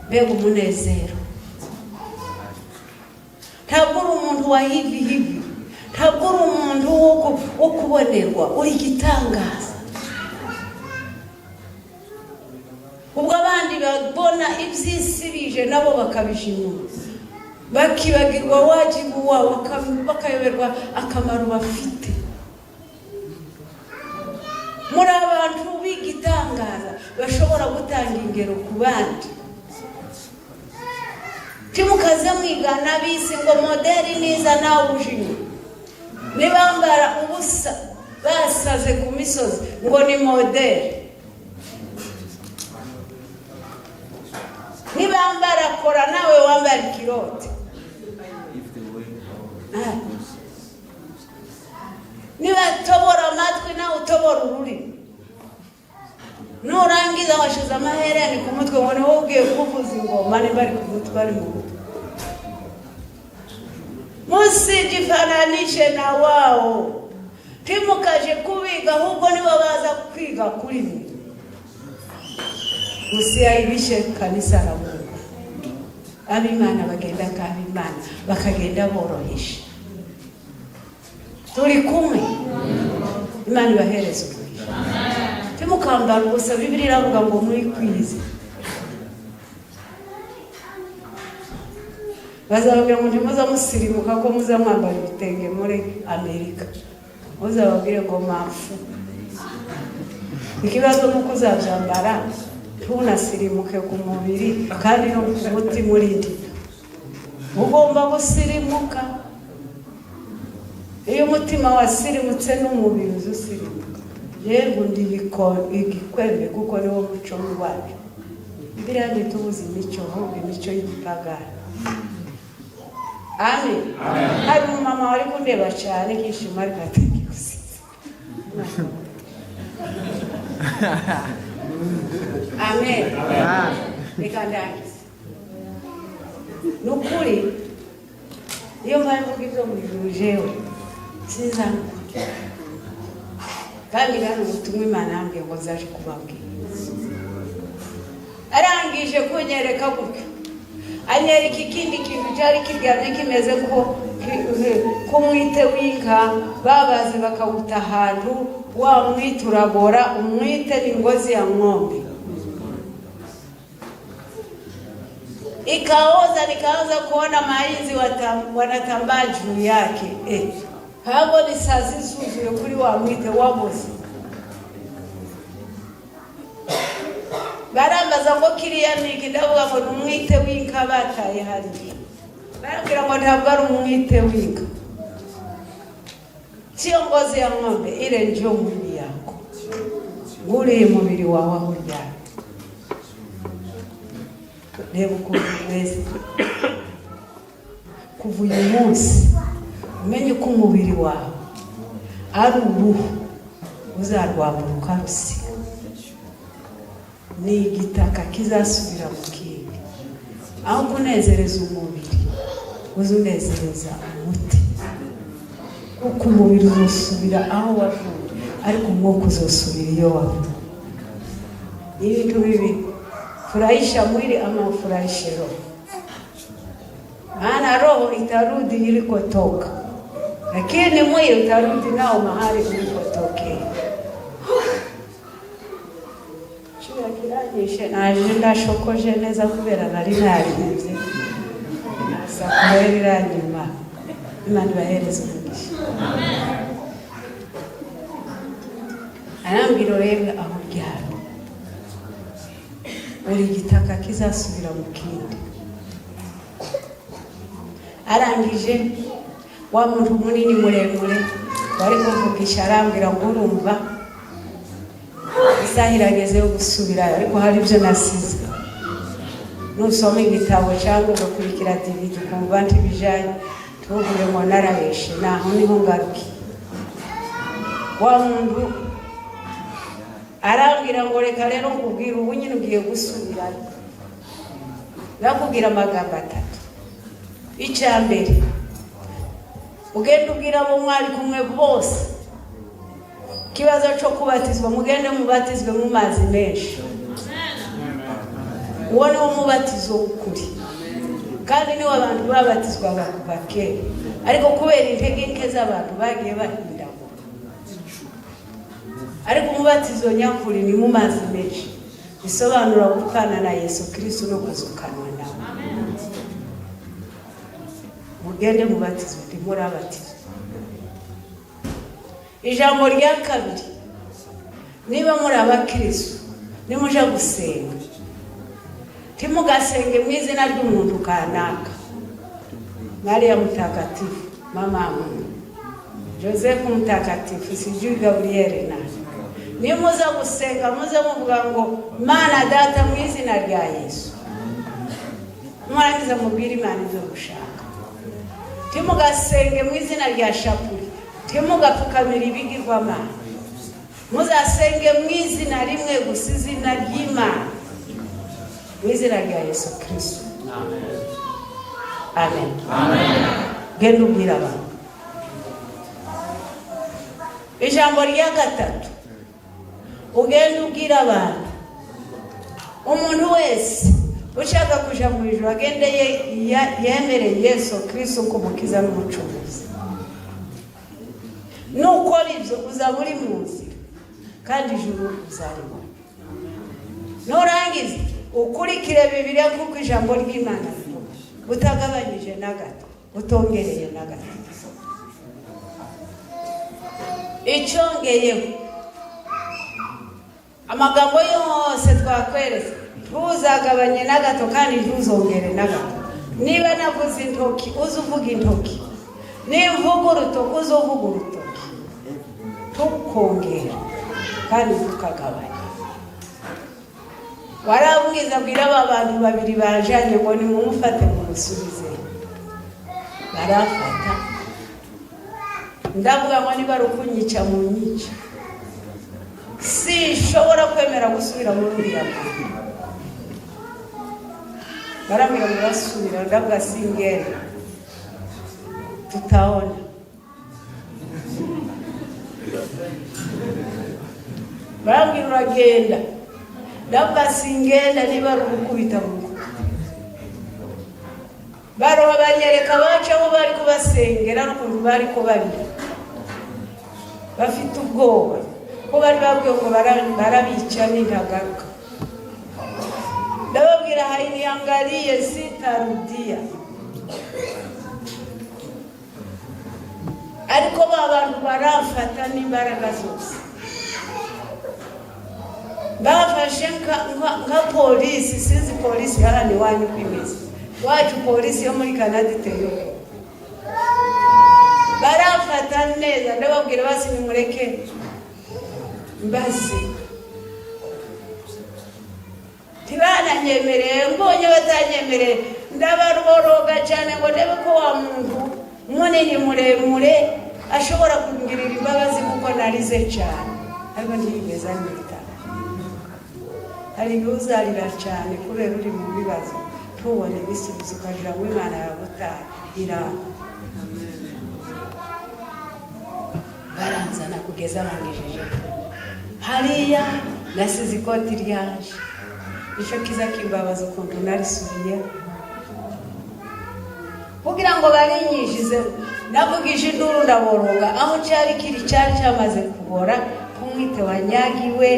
Mbega umunezero. Ntabwo uri umuntu wa hivi, ntabwo uri umuntu wo kubonerwa, uri igitangaza. Ubwo abandi babona iby'isi bije nabo bakabishimira, bakibagirwa wajibu wabo, bakayoberwa akamaro bafite. Muri abantu b'igitangaza bashobora gutanga ingero ku bandi. Timukaze mwigana bisi ngo modeli niza nawe ujinye, nibambara ubusa basaze ku misozi ngo ni modeli, nibambara kora nawe wambara ikirote, nibatobora amatwi nawe utobora ururimi, nurangiza washize amahereni ku mutwe ngo niho ugiye kuvuza ingoma bari ku mutwe bari mu mutwe. Musijifananishe na wao, timukaje kubiga ahubwo nibo baza kwiga kuri mwe. Musiaibishe kanisa la Mungu. Abimana bagenda kabimana, bakagenda borohisha. Turi kumwe. Imana ibahereze umugisha. Timukambara ubusa, Bibiliya iravuga ngo mwikwize. Bazababwira ngo ntimuza musirimuka ko muza mwambara ibitenge muri Amerika. Uzababwire ngo mafu. Ikibazo nuko uzabyambara ntunasirimuke ku mubiri kandi no ku mutima urindi. Ugomba gusirimuka. Iyo umutima wasirimutse n'umubiri uzusirimuka. Yego ndi igikwembe kuko niwo muco wacu. Bibiliya ntitubuze imico y'igipagani. Amen. Hari umumama wari kundeba cyane kishima ariko ategikusiza. Amen. Nikandagize. Nukuri iyo mvuga ibyo mwijujewe sinzanuka. Kandi gano ubutumwa Imana yambwiye ngo zaje kubabwira. Arangije kunyereka gutyo, anyereka ikindi kintu cyari kiryamye kimeze ko kumwite w'inka babaze bakawuta ahantu, wa mwite urabora, umwite ni ngozi ya ng'ombe. Nikaanza kuona mainzi wanatambaa juu yake. Hapo ni sazi zuzuye kuri wa mwite waboze. Barambaza ngo kiriya niki, ndavuga ngo umwite w'inka bataye hariya. Barambwira ngo ntabwo ari umwite w'inka, sio ngozi ya ng'ombe, ile ndio mwili yako, ule mubiri wawe aho uryamye. Reba uko umeze kuva uyu munsi, umenye ko umubiri wawe ari uruhu uzarwambura ukarusiga. Ni igitaka kizasubira mu kindi. Aho kunezereza umubiri uzunezereza umuti, kuko umubiri uzosubira aho wavuye ariko umwuka uzosubira iyo wavuye. Ibintu bibi, furahisha mwili ama ufurahishe roho. Maana roho itarudi ilikotoka, lakini mwili utarudi nao mahali ulikotokea. Chuya kiranyishe naje ndashokoje neza kubera nari narinze. Sakweri ranyuma. Imana ibahereze umugisha. Arambwira rebe aho ryari. Uri gitaka kizasubira mu kindi. Arangije wa muntu munini muremure bari kuvugisha, arambwira ngo urumva isahirageze yo gusubira, ariko hari ibyo nasize. Nusoma igitabo cyangwa ugakurikira TV ukumva ntibijanye, tuvuge ngo narabeshe naho niho ngaruki wa muntu arambwira ngo reka rero nkubwire ubu nyine ugiye gusubirayo nakubwira amagambo atatu. Icyambere ugende ubwira abo mwari kumwe bose kibazo cyo kubatizwa mugende mubatizwe mu mazi menshi. Uwo ni umubatizo ukuri kandi ni abantu babatizwa bakera ariko kubera intege nke z'abantu bagiye bahinda ariko umubatizo nyakuri ni mu mazi menshi bisobanura gukana na Yesu Kristo no kuzukanwa nawe. Mugende mubatizwe ndimurabatizwa. Ijambo rya kabiri niba muri abakristo nimuja gusenga timugasenge mu izina ry'umuntu kanaka. Maria Mtakatifu, mama Mungu, Joseph Mtakatifu, sijui Gabriel na nimuza gusenga muze muvuga ngo Mana Data mu izina rya Yesu. Mwarangiza mubwira Imana ibyo gushaka. Timugasenge mu izina rya shapuri, timugapfukamira ibigirwamana. Muzasenge mu izina rimwe gusa, izina ry'Imana, mu izina rya Yesu Kristo. Amen. Amen. Genda ubwira abantu. Ijambo rya gatatu ugenda ubwira abantu umuntu wese ushaka kuja mu ijuru agende yemere Yesu Kristo kumukiza n'umucunguzi. Nukora ibyo uzaba uri mu nzira kandi ijuru uzaribona. Nurangiza ukurikire Bibiliya kuko ijambo ry'Imana utagabanyije na gato utongereye na gato. Icyongeyeho amagambo yose twakweretse ntuzagabanye na gato kandi ntuzongere na gato. Niba navuze intoki uzuvuga intoki, nimvuga urutoki uzuvuga urutoki, tukongera kandi tukagabanya. Warabwiza bwira aba bantu babiri bajanye ngo ni mumufate mumusubize. Barafata ndavuga ngo niba rukunyica mu nyica si shobora kwemera gusubira muri uriya muntu. Barambwira ngo basubira ndavuga singere tutaona. Barambwira uragenda ndavuga singenda niba rukubita mu baro banyereka baca bo bari kubasengera n'ukuntu bari ko bari bafite ubwoba ko bari babwiye ko barabica n'intagaruka. Ndababwira hainiangalie sitarudia. Ariko abantu barafata n'imbaraga zose bafashe nka polisi. Sinzi polisi hano wanyu kwimeze wacu polisi yo muri Canada iteye barafata neza. Ndababwira basi nimureke mbasi tibana nyemereye mbonye batanyemereye ndabaruboroga cyane ngo ndebe ko wa muntu munini muremure ashobora kungirira imbabazi kuko narize cyane ariko ntibigeza nita. Hari uzarira cyane kubera uri mu bibazo tubone bisubizo ukajira mu Imana yagutaye iranga. Baranzana kugeza bangejeje hariya nasize ikoti ryanje nicyo kiza kimbabaza ukuntu narisubiye kugira ngo barinyishize. Navugije induru ndaboroga aho cyari kiri cyari cyamaze kubora. Kumwite wanyagiwe,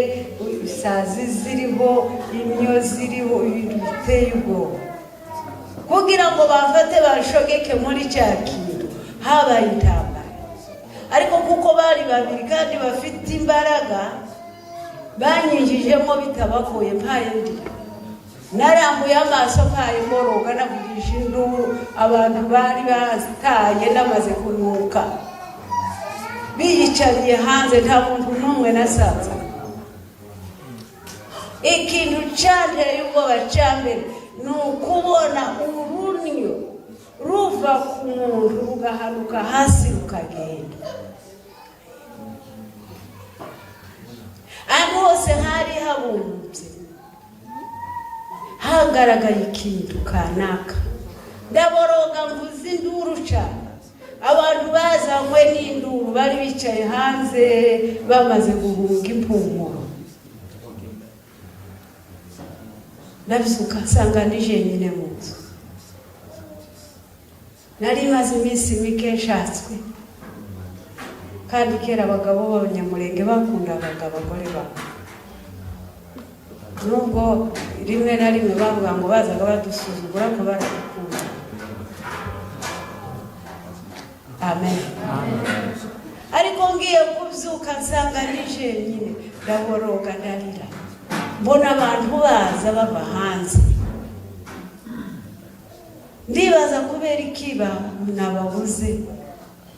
isazi ziriho, imyo ziriho, ibintu biteye ubwoba kugira ngo bafate bashogeke muri cya kintu. Habaye intambara ariko kuko bari babiri kandi bafite imbaraga banyinjijemo bitabagoye mpaye ndira. Narambuye amaso mpaye mboroga navugije induru. Abantu bari bataye namaze kunuka biyicariye hanze nta muntu n'umwe nasanze. Ikintu cyanteye ubwoba cyambere ni ukubona urunyo ruva ku muntu rugahanuka hasi rukagenda. Ahantu hose hari habunze hagaragaye ikintu kanaka, ndaboroga mvuze induru cyane. Abantu bazanywe n'induru bari bicaye hanze bamaze guhunga impumuro. Ndabyuka nsanga nije nyine mu nzu. Nari maze iminsi mike nshatswe, kandi kera abagabo b'abanyamurenge bakundaga abagore babo. Nubwo rimwe na rimwe bavuga ngo bazaga badusuzugura ko baradukunda. Amen. Ariko ngiye kubyuka nsanga nije nyine, ndaboroga ndarira. Mbona abantu baza bava hanze. Ndibaza kubera ikiba nababuze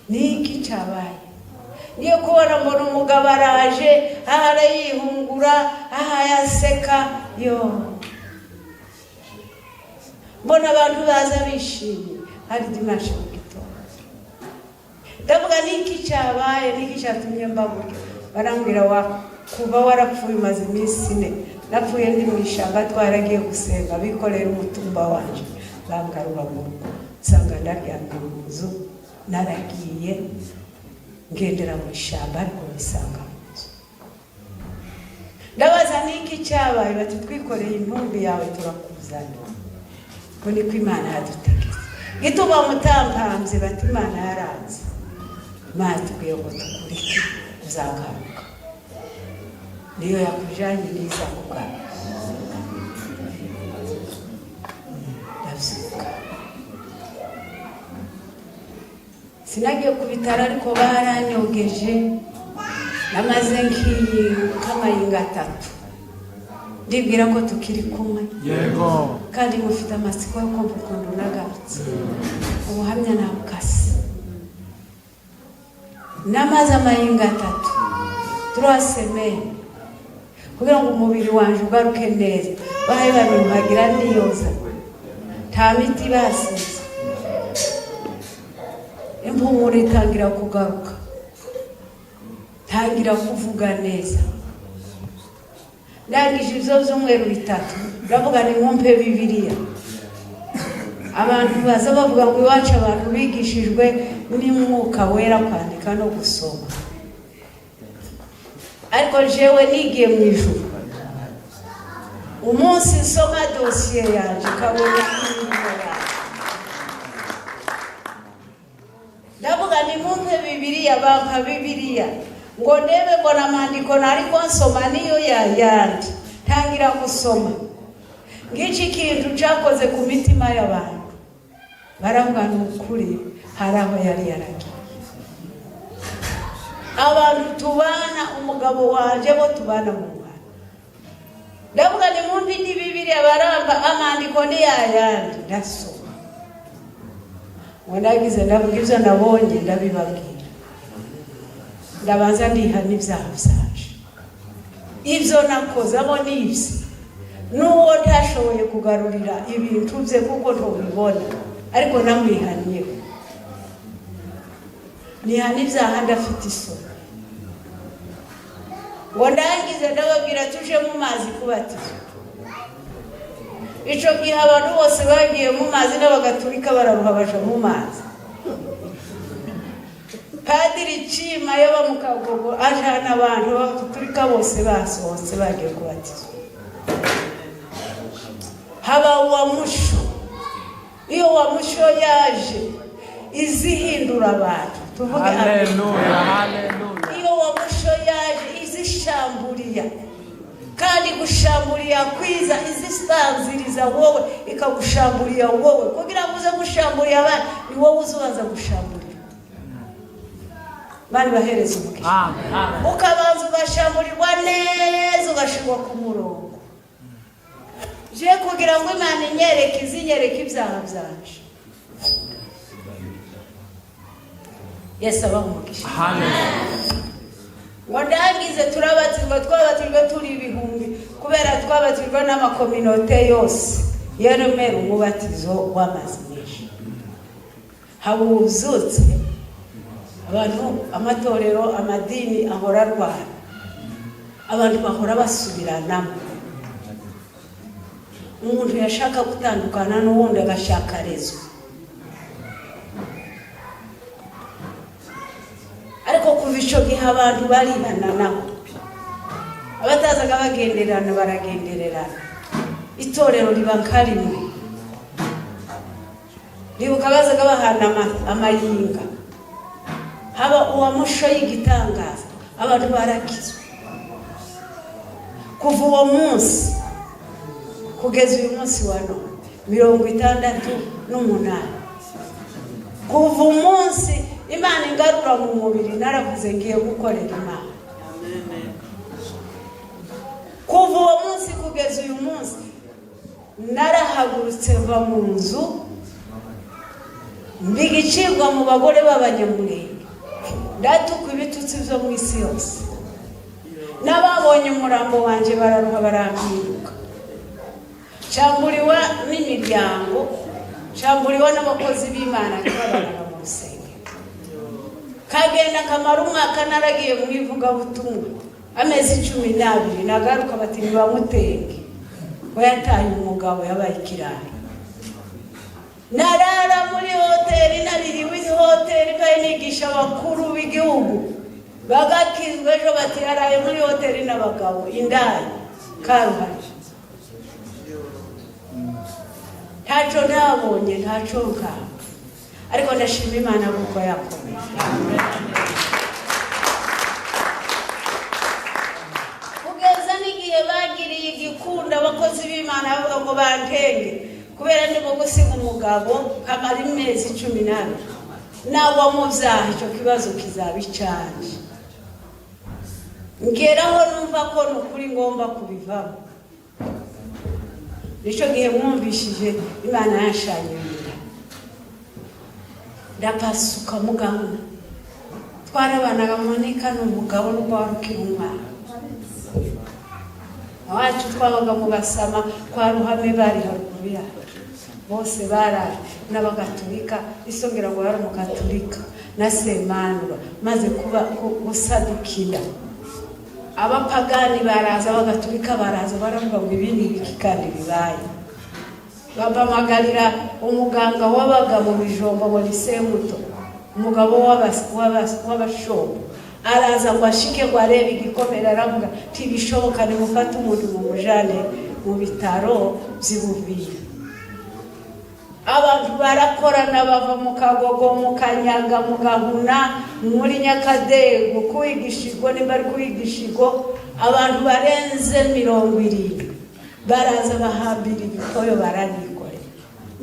niki cyabaye. Niyo kubona mbona umugabo araje ahara yihungura aha yaseka yo. Mbona abantu baza bishimye hari dimanche mu gitondo. Ndavuga niki cyabaye, niki cyatumye mbabuke. Barambwira kuba warapfuye maze iminsi 4. Napfuye ndi mu ishamba twaragiye gusenga bikorera umutumba wanje. Bangarura mu rugo nsanga ndaryamye mu nzu, naragiye ngendera mu ishamba ariko bisanga mu nzu. Ndabaza niki cyabaye, bati twikoreye intumbi yawe turakuzana. Ko niko Imana yadutegetse. Gituba mutampamze bati Imana yaranze. Matubwiye ngo tukurike uzagaruka. Niyo yakujanye niza kugaruka. Sinagiye kubitara ariko baranyogeje, namaze nk'amayinga 3. Ndibwira ko tukiri kumwe. Yego. Kandi mufite amatsiko yo kumva ukuntu nagarutse. Ubuhamya nabukase. Namaze amayinga 3. 3 semaines. Kugira ngo umubiri wanje ugaruke neza. Bahaye babimpagira niyoza. Nta miti basize. Impumuro itangira kugaruka. Tangira kuvuga neza. Ndangije ibyo byumweru 3. Ndavuga ni mwumpe Bibiliya. Abantu baza bavuga ngo iwacu abantu bigishijwe n'Umwuka Wera kwandika no gusoma. Ariko jewe nigiye mu ijuru. Umunsi nsoma dosiye yanje kabona n'ibora. Ndavuga ni mwumpe Bibiliya, bampa Bibiliya. Ngo ndebe mbona amandiko nariko nsoma niyo yayandi. Tangira gusoma. Ngiki kintu cyakoze ku mitima y'abantu. Baravuga n'ukuri haraho yari yaragiye. Abantu tubana umugabo wanje bo tubana mu Mana. Ndavuga ni mwumve ni Bibiliya baramba amandiko ni yayandi ndasoma. Wanagize ndavuga ibyo nabonye ndabibabwira. Ndabanza ndihana ibyaha byanje. Ibyo nakoze abo nibyo. Nuwo ntashoboye kugarurira ibintu bye kuko ntobibona. Ariko namwihaniye. Nihana ibyaha ndafite isoni. Ngo ndangize ndababwira tuje mu mazi kubatiza. Ico gihe abantu bose bagiye mu mazi n'abagatulika bararuha baje mu mazi. Padiri Chima yaba mu Kagogo ajana abantu b'abagatulika bose basohotse bagiye kubatizwa. Haba uwamusho. Iyo wamusho yaje izihindura abantu. Tuvuge Haleluya, haleluya. Iyo wamusho yaje izishamburiya. Kandi gushamburiya kwiza izistanziriza wowe ikagushamburiya wowe. Kugira ngo uze gushamburiya abana ni wowe uzaza gushamburiya. Bari bahereza umugisha. Amen. Ukabanza ugashamburirwa neza ugashirwa ku murongo. Je kugira ngo Imana inyereke izinyereke ibyaha byanje. Yesu abamugisha. Hallelujah. Wandangize turabatizwa twabatizwa turi ibihumbi kubera twabatizwa n'amakominote yose. Yeremera umubatizo w'amazi menshi. habuzutse abantu amatorero amadini ahora arwana, abantu bahora basubiranamo. Umuntu yashaka gutandukana n'uwundi agashaka rezo, ariko kuva ico gihe abantu baribana nabo, abatazaga bagenderana baragendererana, itorero riba karimwe. Nibuka bazaga bahana amayinga, haba uwamusho y'igitangaza, abantu barakizwe. Kuva uwo munsi kugeza uyu munsi wa none 68, kuva umunsi Imana ingarura mu mubiri naravuze ngiye gukorera Imana. Kuva uwo munsi kugeza uyu munsi narahagurutse mva mu nzu mbigicirwa mu bagore b'abanyamurenge, ndatukwa ibitutsi byo mu isi yose. N'ababonye umurambo wanje bararuha barambiruka, cyamburiwa n'imiryango, cyamburiwa n'abakozi b'Imana n'abana mu rusengero. Kagenda kamara umwaka naragiye mu ivugabutumwa amezi 12, nagaruka bati bamutenge ngo yataye umugabo yabaye ikirara. Narara muri hoteli, naririwe hoteli kandi nigisha abakuru b'igihugu bagakizwe. Ejo bati yaraye muri hoteli n'abagabo indaya Karuhari. Ntaco ntabonye, ntaco nkaba, ariko ndashima Imana kuko yakomeye. Kugeza n'igihe bagiriye igikunda abakozi b'Imana bavuga ngo bantenge kubera ndimo gusiga umugabo kamara imezi 18, nawe muvyaha icyo kibazo kizaba icanje. Ngeraho numva ko nukuri ngomba kubivamo. Nico gihe mwumvishije Imana yanshanyira, ndapasuka mugahuna. Twarabanaga Monika n'umugabo n'uwarukira umwana awacu, twabaga mu Gasama kwa Ruhame bari haruguru yacu. Bose baraje n'abagatulika, isongera ngo yari umugatulika na Semanura, maze kuba gusadukira. Abapagani baraza, abagatulika baraza, baravuga ngo ibindi biki kandi bibaye. Babamagarira umuganga wabaga mu Bijombo ngo ni Semuto, umugabo w'abashombo, araza ngo ashike ngo arebe igikomera, aravuga tibishoboka nimufata umuntu mu mujane mu bitaro by'Ubuvira. Abantu barakorana bava mu Kagogo, mu Kanyaga, mu Gahuna, muri Nyakadego kwigishirwa niba ari kwigishirwa. Abantu barenze 70 baraza bahambira ibitoyo baranikorera.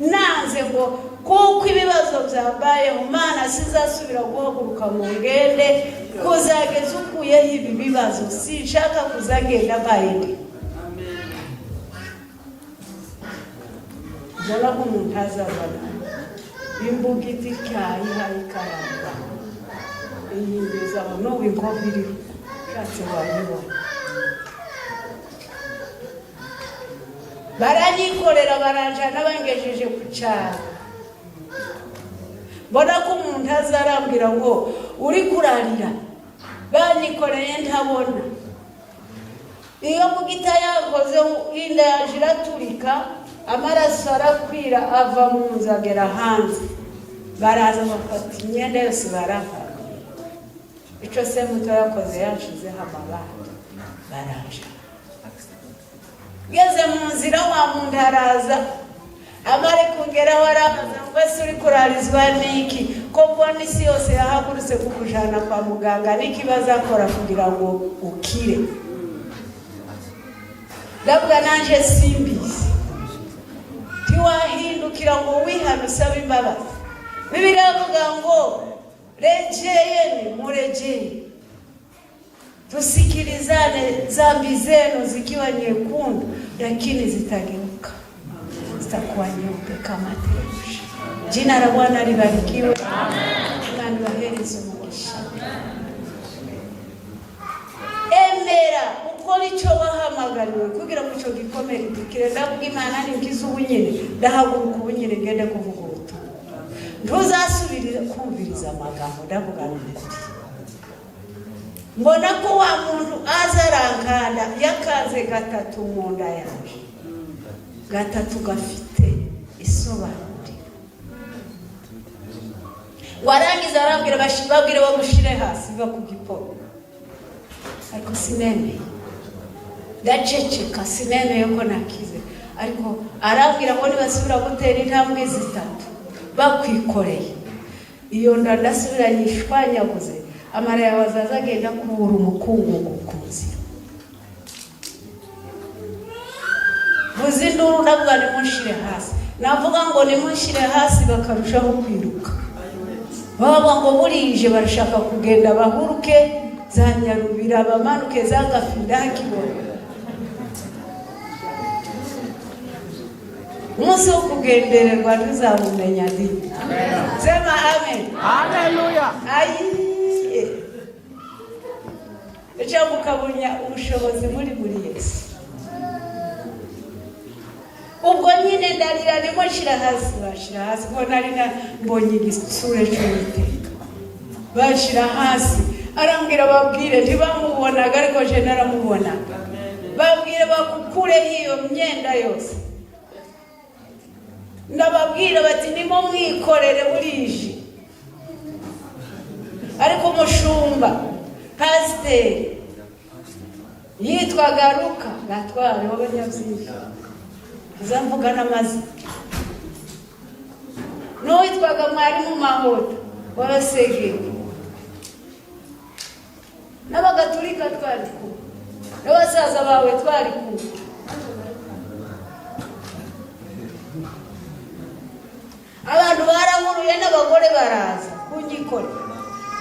Nanze ngo kuko ibibazo byabaye Imana sizasubira guhaguruka mu ngende kuzageza ukuye ibi bibazo, sinshaka kuzagenda bayindi. Jana umuntu azabana imbugiti cyayi hari karamba iyimbeza no w'inkobiri cyatse bayibona. Baranyikorera baranjana bangejeje ku cyaro. Mbona ko umuntu azarambira ngo uri kurarira, banyikoreye ntabona. Iyo mugita yakoze inda yajiraturika, amaraso arakwira ava mu nzagera hanze. Baraza bafata imyenda yose barafa. Ico Semuto yakoze yanshize amabara. Baraje geze mu nzira wa muntu araza, amare kugera warabaza ngo ese uri kurarizwa niki, ko mbona isi yose yahagurutse kukujana kwa muganga, niki bazakora kugira ngo ukire. Ndavuga nanje simbizi, tiwahindukira ngo wihana usaba imbabazi. Bibiliya ivuga ngo rejeyeni murejeye, tusikilizane, zambi zenu zikiwa nyekundu lakini zitageuka, zitakuwa nyeupe kama theluji. Jina la Bwana libarikiwe. Amen. Na niwahereze umugisha. Emera ukora icyo wahamagariwe kugira ngo icyo gikomere gikire. Ndavuga Imana ni ngize ubunyene, ndahaguruka ubunyene ngende kuvuga ubutumwa. ntuzasubire kumviriza amagambo ndavuga n'ukuri. Mbona ko wa muntu azarankanda yakaze gatatu mu nda yaje, gatatu gafite isobanuro. Warangiza arambwira babwire bamushire hasi biva ku gipondo, ariko sinemeye, ndaceceka sinemeye ko nakize. Ariko arambwira ngo nibasubira gutera intambwe zitatu bakwikoreye iyo nda ndasubira nyishwanyaguze, amara yawe azaza agenda kubura umukungugu ku nzira. Muzinduru ndavuga nimushire hasi, navuga ngo nimushire hasi bakarushaho kwiruka. Baba ngo burije barashaka kugenda bahuruke za Nyarubira bamanuke za Gafinda hakibona. Umunsi wo kugendererwa ntuzabumenya ndi. Sema amen. Hallelujah. Ayi. Echa mukabunya ubushobozi muri Yesu. Ubwo nyine ndarira nimo shira hasi ko nari mbonye igisure cy'Uwiteka. Bashira hasi arambwira babwire ntibamubonaga ariko je naramubonaga. Babwire bakukure hiyo myenda yose. Ndababwira bati nimo mwikorere burije. Ariko umushumba pasiteri yitwaga Luka Gatware w'Abanyabyizi, zamvuga n'amazi. N'uwitwaga Mwarimu Mahoro w'Abasegeri, n'Abagatulika twari kumwe, n'abasaza bawe twari kumwe. Abantu baramuruye n'abagore baraza kungikora,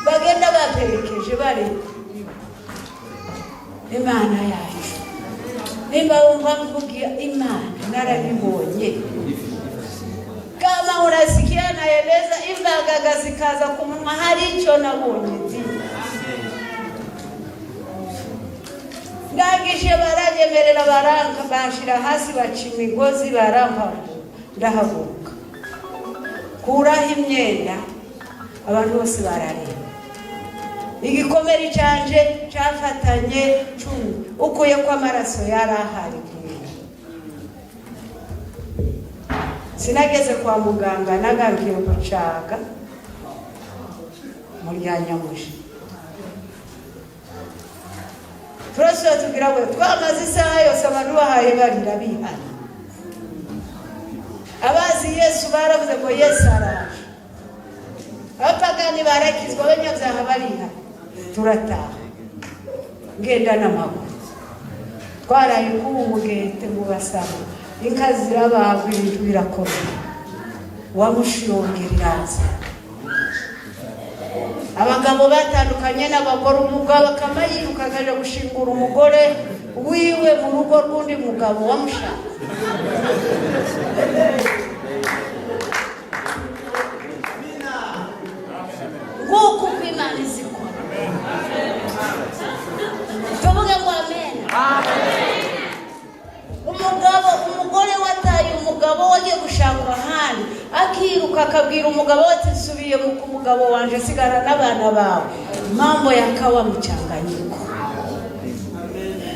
bagenda baperekeje bare Imana yacu. Nimba wumva mvugia Imana narabibonye. Kama unasikia naeleza imbaga zikaza kumunwa hari icyo nabonye ndi. Ndagishe baragemerera baranka bashira hasi bacima ingozi barampa ndahaguruka. Kuraho imyenda abantu bose barareba. Igikomere cyanje cyafatanye cumi ukuye kwa maraso yarahari kumwe. Sinageze kwa muganga nagarukiye gucaga muri Nyamushi. Turasubira tugira ngo twamaze isaha yose abantu bahaye barira bihana. Abazi Yesu baravuze ngo Yesu araje. Abapagani barakizwa abanyabyaha bariha. Turataha ngenda n'amaguru. Twaraye kumugete mu basaba. Inka zirabagwa ibintu birakomeye. Wamushiyongeriraza. Abagabo batandukanye n'abagore, umugabo akamayiruka akaje gushingura umugore wiwe mu rugo rw'undi mugabo wamushaka. Nguko kw'Imana izikora. Tuvuge ngo amen. Amen. Umugore wataye umugabo wagiye gushaka ahandi, akiruka akabwira umugabo ati nsubiye ku mugabo wanje sigara n'abana bawe. Mambo yakawa mchanganyiko.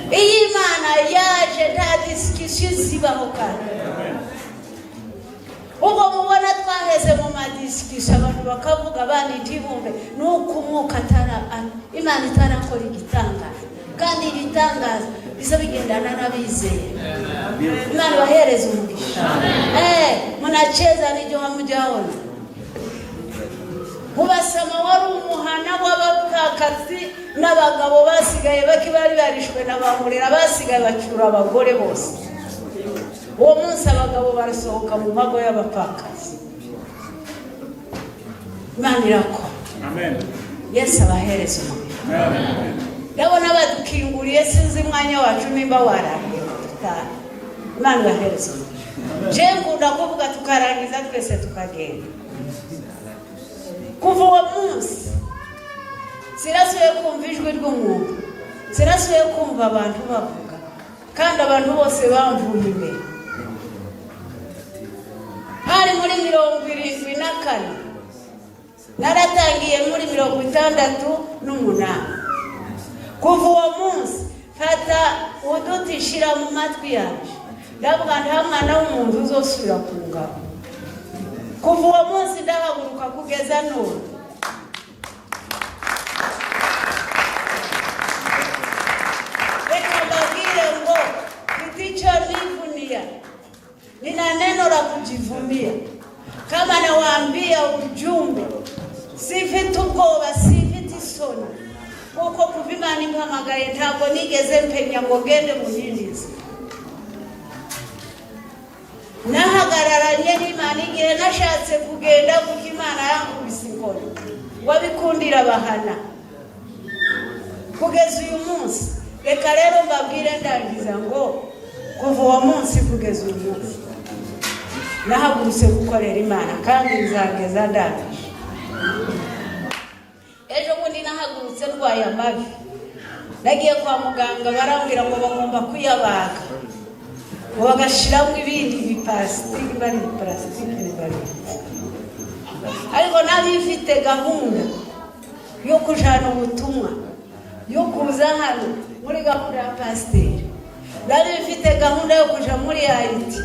Iyi Imana yaje nta discussion zibaho kandi. Ubwo mubona twaheze mu madiscussion abantu bakavuga bani ntibumve nuko umwuka Imana itarakora igitangaza. Kandi igitangaza bizabigendana n'abizeye. Imana bahereza umugisha. Munacheza nijyo hamujyaona. Mubasama wari umuhana w'abapfakazi n'abagabo basigaye bakibari barishwe n'abamurera basigaye bacura abagore bose. Uwo munsi abagabo barasohoka mu mago y'abapfakazi. Imana irakora. Amen. Yesu abahereza umugisha. Amen. Ndabona badukinguriye sinzi mwanya wacu nimba warahiye tutara. Imana ibahereza umugisha. Je ngunda kuvuga tukarangiza twese tukagenda. Kuva uwo munsi sirasuye kumva ijwi ry'umuntu, sirasuye kumva abantu bavuga, kandi abantu bose bamvuye imbere. Hari muri 74 naratangiye muri 68 kuva uwo munsi fata udutishira mu matwi yaje ndavuga nta mwana w'umuntu uzosubira kungaba. Kuva uwo munsi ndahaguruka kugeza none. Reka mbabwire ngo kiticho nivunia, nina neno la kujivunia. Kama nawaambia ujumbe, sifite ubwoba, sifite isoni, kuko kuvimana impamagaye ntabwo nigeze mpenya ngo gende mu yindizi. Nahagararanye n'Imana igihe nashatse kugenda kuko Imana yankubise inkoni, wabikundira bahana kugeza uyu munsi. Reka rero mbabwire ndangiza ngo kuva uwo munsi kugeza uyu munsi nahagurutse gukorera Imana kandi nzageza ndangije. Ejo bundi nahagurutse ndwaye amavi, nagiye kwa muganga barambwira ngo bagomba kuyabaga bagashiramo ibindi biplastic bari plastic bari. Ariko nabifite gahunda yo kujana ubutumwa, yo kuza hano muri gahunda ya pasiteri. Nabifite gahunda yo kuja muri Haiti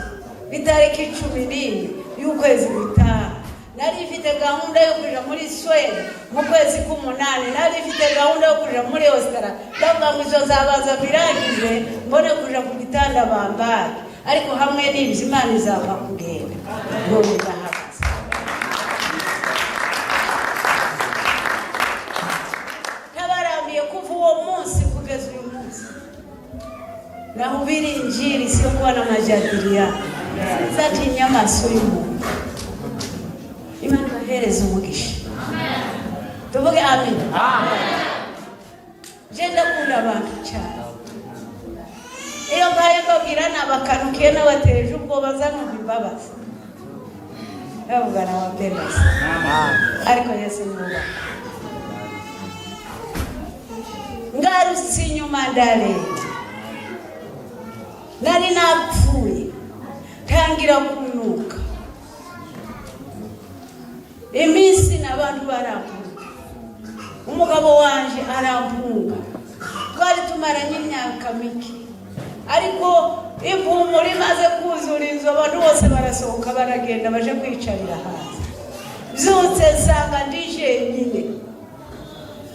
itariki 11 y'ukwezi gutaha. Narifite gahunda yo kuja muri Sweden mu kwezi k'umunani. Narifite gahunda yo kuja muri Australia. Ndavuga ngo izo zabaza birangije mbone kuja ku gitanda bambaye. Ariko hamwe n'ibyo Imana izava kugenda. None ndahagaze. Tabarambiye kuva uwo munsi kugeza uyu munsi. Nahubiri injili sio kuwa na majadiliano. Zati nyama suimu. Imana bahereza umugisha. Tuvuge amen. Amen. Jenda kunda abantu cyane. Iyo mbaye mbabwira n'abakanukiye n'abateje ubwo bazanumva imbabazi. Yabugana wapenda. Ariko Yesu nuba. Ngarutse inyuma ndare. Nari napfuye. Tangira kunuka. Iminsi n'abantu barampunga. Umugabo wanje arampunga. Twari tumaranye imyaka mike. Ariko impumuro imaze kuzura inzu abantu bose barasohoka baragenda baje kwicarira hanze. Byutse nsanga ndije nyine.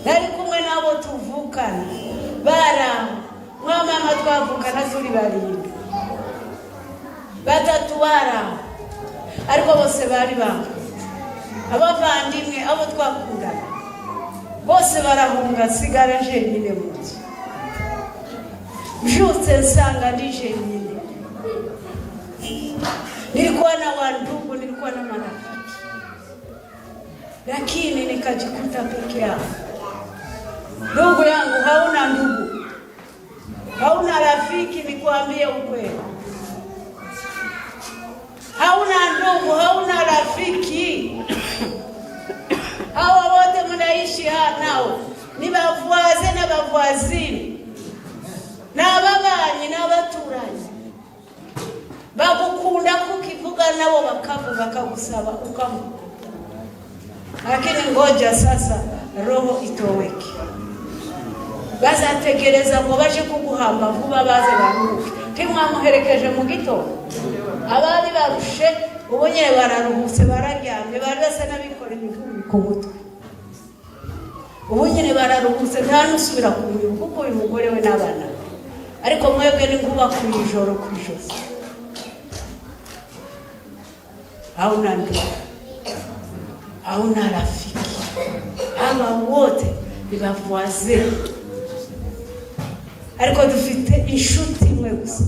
Nari kumwe nabo tuvukana. Mama twavukana turi barindwi. Batatu ariko bose bari bamwe. Abavandimwe abo twakundana bose barahunga sigara jenyine mu nzu. Byutse nsanga ndije nyine. Nilikuwa na wandugu, nilikuwa na marafiki, lakini nikajikuta peke yangu. Ndugu yangu, hauna ndugu, hauna rafiki, nikwambie ukweli. Hauna ndugu, hauna rafiki. Hawa wote mnaishi nao ni bavuaze na bavuazini na babanyi na baturanyi. Bagukunda kukivuga nabo bakavuga bakagusaba ukamuha. Lakini ngoja sasa roho itoweke. Bazategereza ngo baje kuguhamba vuba baze baruke. Timwamuherekeje mu gitondo. Abari barushe ubonye bararuhutse bararyamye bari basa nabikoreye imvumi ku mutwe. Ubonye bararuhutse nta nusubira kumurimo kuko uyu mugore we n'abana. Ariko mwebwe ni nguba ku ijoro ku ijosi. Hauna ndugu, hauna rafiki. Aba wote ni bavuaze. Ariko dufite inshuti imwe gusa.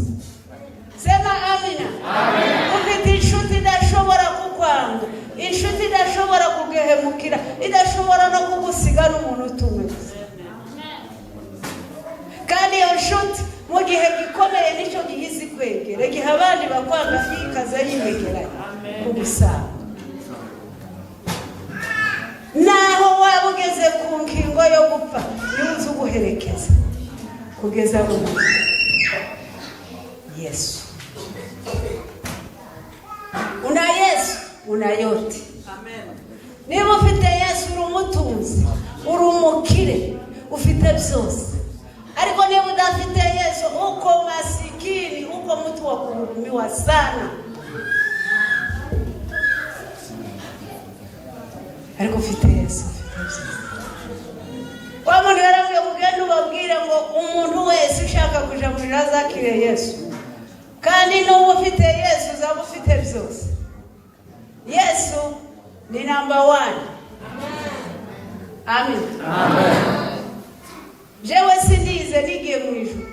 Sema amina. Amen. Ufite inshuti idashobora kukwanga, inshuti idashobora kugehemukira, idashobora no kugusiga n'umuntu utumwe gusa. Kandi iyo nshuti mu gihe gikomeye nicyo gihizi kwegera, igihe abandi bakwanga ikaza yimegeranye kugusaba. Naho waba ugeze ku nkingo yo gupfa yuzi uguherekeza kugeza mu Yesu. Una Yesu, una yote. Amen. Niba ufite Yesu umutunzi, uri umukire, ufite byose. Ariko niba udafite Yesu, uko masikini, uko mtu wa kuhurumiwa sana. Ariko ufite Yesu, ufite byose. Wa muntu yaravuye kugenda ubabwire ngo umuntu wese ushaka kuja muri azakire Yesu. Kandi n'ubu ufite Yesu uzaba ufite byose. Yesu ni number 1. Amen. Amen. Jewe sindize nigiye mu ijuru.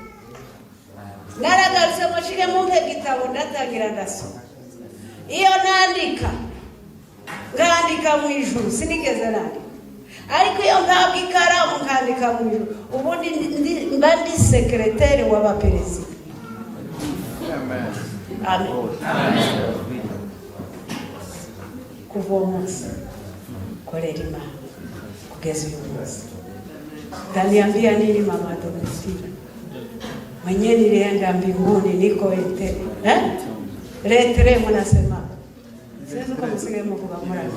Naragarutse ngo nshike mu gitabo ndatangira ndasoma. Iyo ngandika mu ijuru sinigeze nandika. Ariko iyo mpabwa ikaramu nkandika mu ijuru, ubundi mba ndi sekreteri w'abaperezida. Amen. Amen. Kuva uwo munsi korera Imana kugeza uyu munsi. Kaniambia nini mama Domitila? Mwenye nilienda mbinguni niko ete. Retere mnasema. Siwezi kumsikia Mungu kamurani.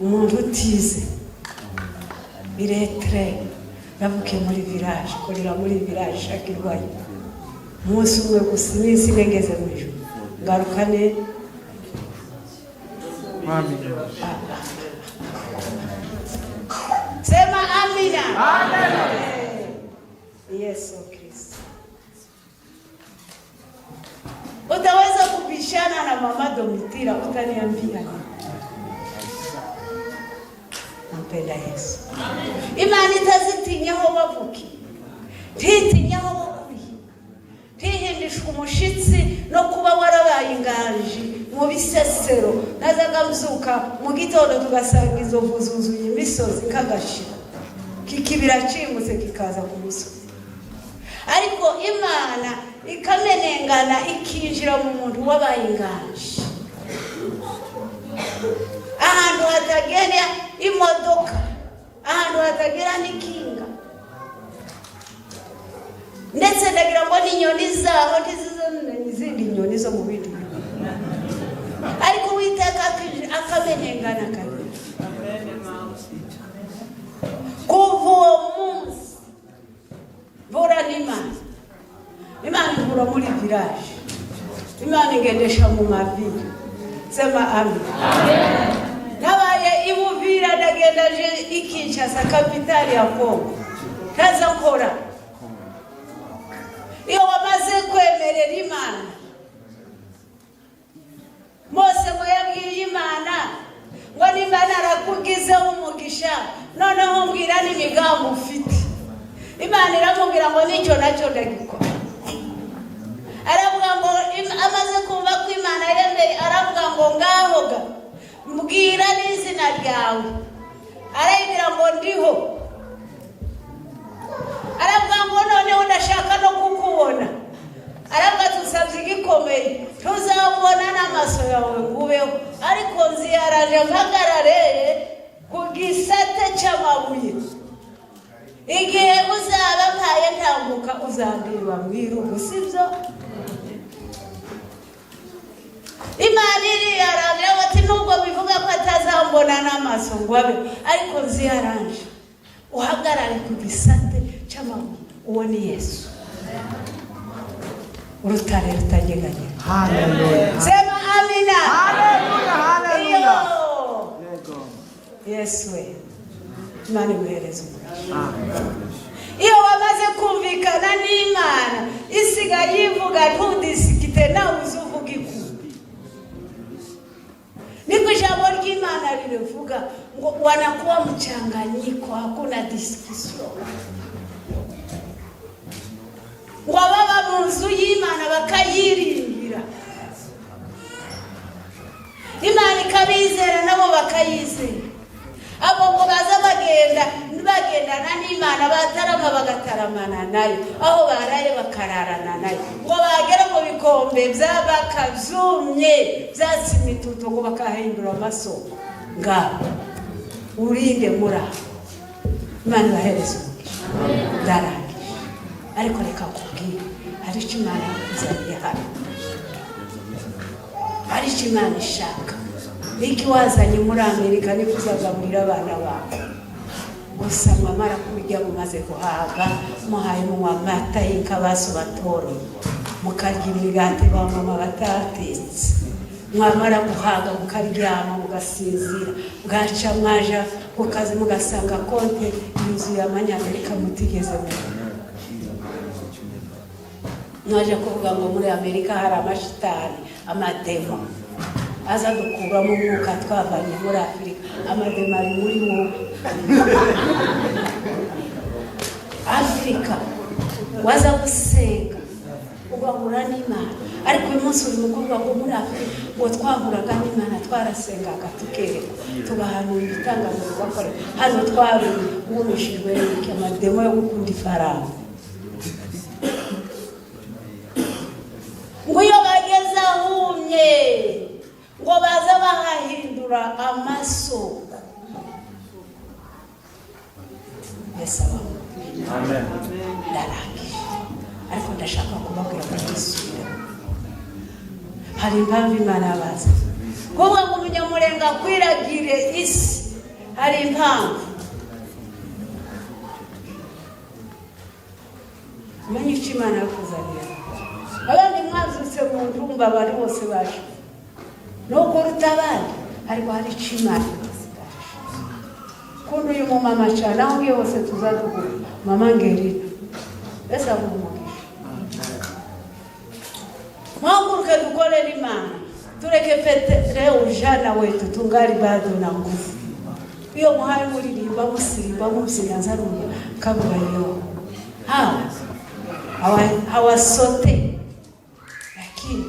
Umuntu utize. Iretere. Nabuke muri village, korera muri village shakirwaye. Munsi umwe gusa iminsi ngeze mu ijuru. Ngarukane. Amina. Sema amina. Amen. Yesu Kristo. Utaweza kupishana na mama Domitila, utaniambia. Nampenda Yesu. Imani tazitinyaho bavuki. Titinyaho bakuri. Tihindishwa umushitsi no kuba warabaye inganji mu bisesero. Nazaga mzuka mu gitondo tugasanga inzovu zuzuye imisozi kagashira. Kikibira cimutse kikaza ku musozi. Ariko Imana ikamenengana ikinjira mu muntu wabaye inganji. Ahantu hatagera imodoka, ahantu hatagera n'ikinga. Ndetse ndagira ngo n'inyoni zaho n'izindi nyoni zo mu bindi. Ariko Uwiteka akamenengana kandi. Kuva uwo munsi bora n'Imana. Imana ibura muri village. Imana igendesha mu mavili. Sema amen. Amen. Nabaye Imuvira ndagenda je Kinshasa kapitali ya Kongo. Kaza nkora. Iyo wamaze kwemerera Imana. Mose ngo yabwiye Imana ngo n'Imana arakugize umugisha noneho mbwira n'imigambo ufite. Imana iramubwira ngo nicyo nacyo ndagikora. Aravuga ngo amaze kumva ko Imana yemeye, aravuga ngo ngaho ga mbwira n'izina ryawe. Arayibwira ngo ndiho. Aravuga ngo noneho ndashaka no kukubona. Aravuga tusabye igikomeye tuzabona n'amaso yawe ngubeho, ariko nziyaraje mpagarare ku gisate cy'amabuye. Igihe uzaba mpaye ntambuka uzandeba mwirugu, sibyo? Imana iriyaraje ati nubwo bivuga ko atazambona n'amaso ngwabe, ariko nziyaraje uhagarare ku gisate cy'amabuye. Uwo ni Yesu, urutare rutanyeganyega. Hallelujah. Sema amina. Hallelujah. Hallelujah. Yesu we. Imana imuhereze umugisha. Amen. Iyo wamaze kumvikana n'Imana isigaye ivuga ntudisikite nawe uzuvuga iku. Niko jambo ry'Imana lilivuga ngo wanakuwa mchanganyiko, hakuna discussion. Ngo baba mu nzu y'Imana bakayiringira. Imana ikabizera nabo bakayizera. Abo ngo baza bagendana n'Imana, batarama bagataramana nayo, aho baraye bakararana nayo. Ngo bagera mu bikombe by'abakazumye byasimituto ngo bakahindura amasoko. Ngabo urinde mura. Imana bahereza umugisha. Darangije. Ariko reka kubwira, hari icyo Imana yakuzaniye hano. Hari icyo Imana ishaka. iki wazanye muri Amerika ni kuzagaburira abana bawe gusa mwamara kurya mumaze kuhaga muhaye munywa amata y'inkabaso batoroye mukarya imigati ba mama batatetse mwamara guhaga mukaryama mugasinzira bwaca mwaja ku kazi mugasanga konte yuzuye amanyamerika mutigeze mwaje kuvuga ngo muri Amerika hari amashitani amademo aza dukuramo umwuka twavanye muri Afurika amademo ari muri mu Afrika waza gusenga ugahura n'Imana ariko uyu munsi uri kuvuga ngo muri Afurika ngo twahuraga n'Imana twarasengaga tukereka tugahanura ibitangazo tugakora hano twari wumishijwe amademo yo gukunda ifaranga ngo iyo bageze ahumye ngo baza bahahindura amasoko. Yesu amen. Ndarangije ariko ndashaka kubabwira ko Yesu hari impamvu Imana yabaza kuvuga ngo umunyamurenga kwiragire isi hari impamvu menye icyo Imana yakuzanira abandi mwazutse mu ndumba bari bose baje nuko rutabandi ariko hari icyo Imana kundi uyu mumama cyane aho ngiye hose tuzaduhura mama Ngerina ese abumugisha mwaguruke dukorere Imana tureke Petero ujana wetu tungali bado na nguvu iyo muhaye muririmba musirimba musinyanza rumwe kabura yo hawasote lakini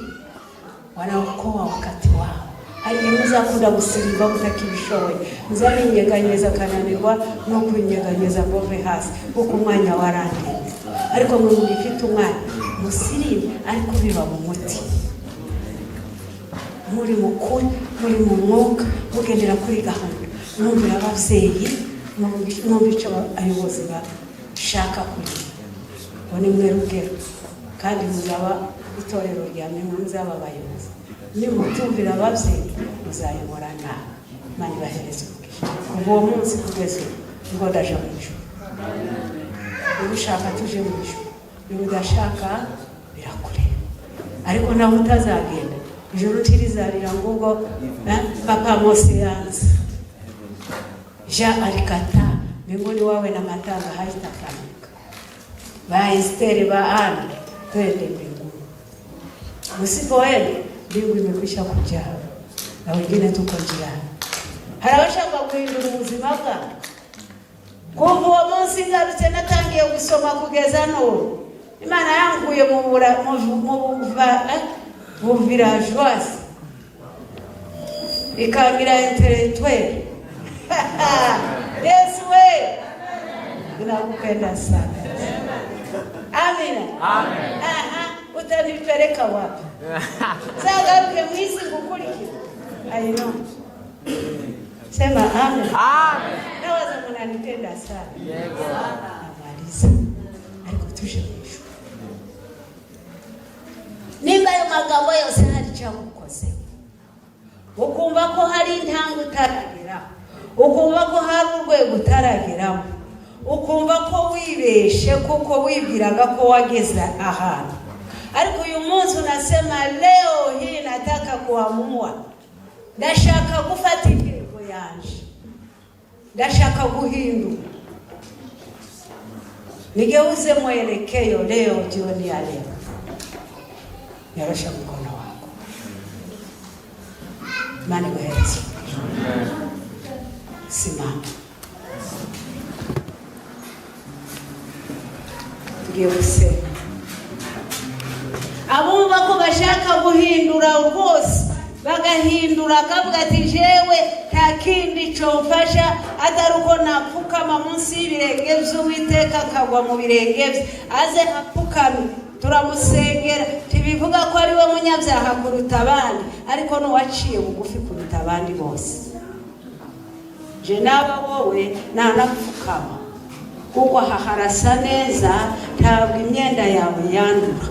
wanaokoa wakati wao hanyuma kunda gusirimba mutakibishoboye muzaninyeganyeza kananirwa no kwinyeganyeza ngove hasi kuko umwanya warande ariko mwe mufite umwanya musirimba ariko biba mu muti muri mukuri muri mu mwuka mugendera kuri gahunda numvira abavyeyi numvica ayobozi bashaka kuri bone mwe rugero kandi muzaba itorero rya mwe muzaba abayobozi ni mutumvira abavyeyi muzayobora nawe mani bahereze kuva uwo munsi kugeza ngo ndaje mu ijuru niba ushaka tuje mu ijuru niba udashaka birakureba ariko nawe utazagenda ijuru tirizarira ngubwo papa Mose yanze ja alikata mbinguni wawe na matanga haitakamilika ba Esteri ba Ana twende mbinguni msipoenda mbingu imekwisha kujaa na wengine tuko njiani harabashaka guhindura ubuzima bwawe kuva uwo munsi ngarutse natangiye gusoma kugeza none Imana yanguye mu villageoise ikangira intellectuel Yesu we ninakupenda sana. Amina. Amen. Utanipeleka wapi? Sagaruke mwisi ngukurikira. I know. Sema amen. Amen. Nawaza mnanipenda sana. Yego. Amaliza. Ariko tuje mwisho. Nimba yo magambo yose hari cyamukoze. Ukumva ko hari intambwe utaragera. Ukumva ko hari urwego utarageraho. Ukumva ko wibeshe kuko wibwiraga ko wageze ahantu. Ariko uyu munsi unasema leo hii nataka kuamua. Ndashaka gufata intego yanje. Ndashaka guhindura. Nigeuze mwelekeo leo jioni ya leo. Nyorosha mkono wako. Mani kuhereza. Simama. Tugeuze. Abumva ko bashaka guhindura rwose bagahindura akavuga ati jewe nta kindi cyo mfasha ataruko napfukama munsi y'ibirenge by'Uwiteka akagwa mu birenge bye aze apfukame turamusengera tibivuga ko ari we munyabyaha kuruta abandi ariko n'uwaciye bugufi kuruta abandi bose je naba wowe nanapfukama kuko harasa neza ntabwo imyenda yawe yandura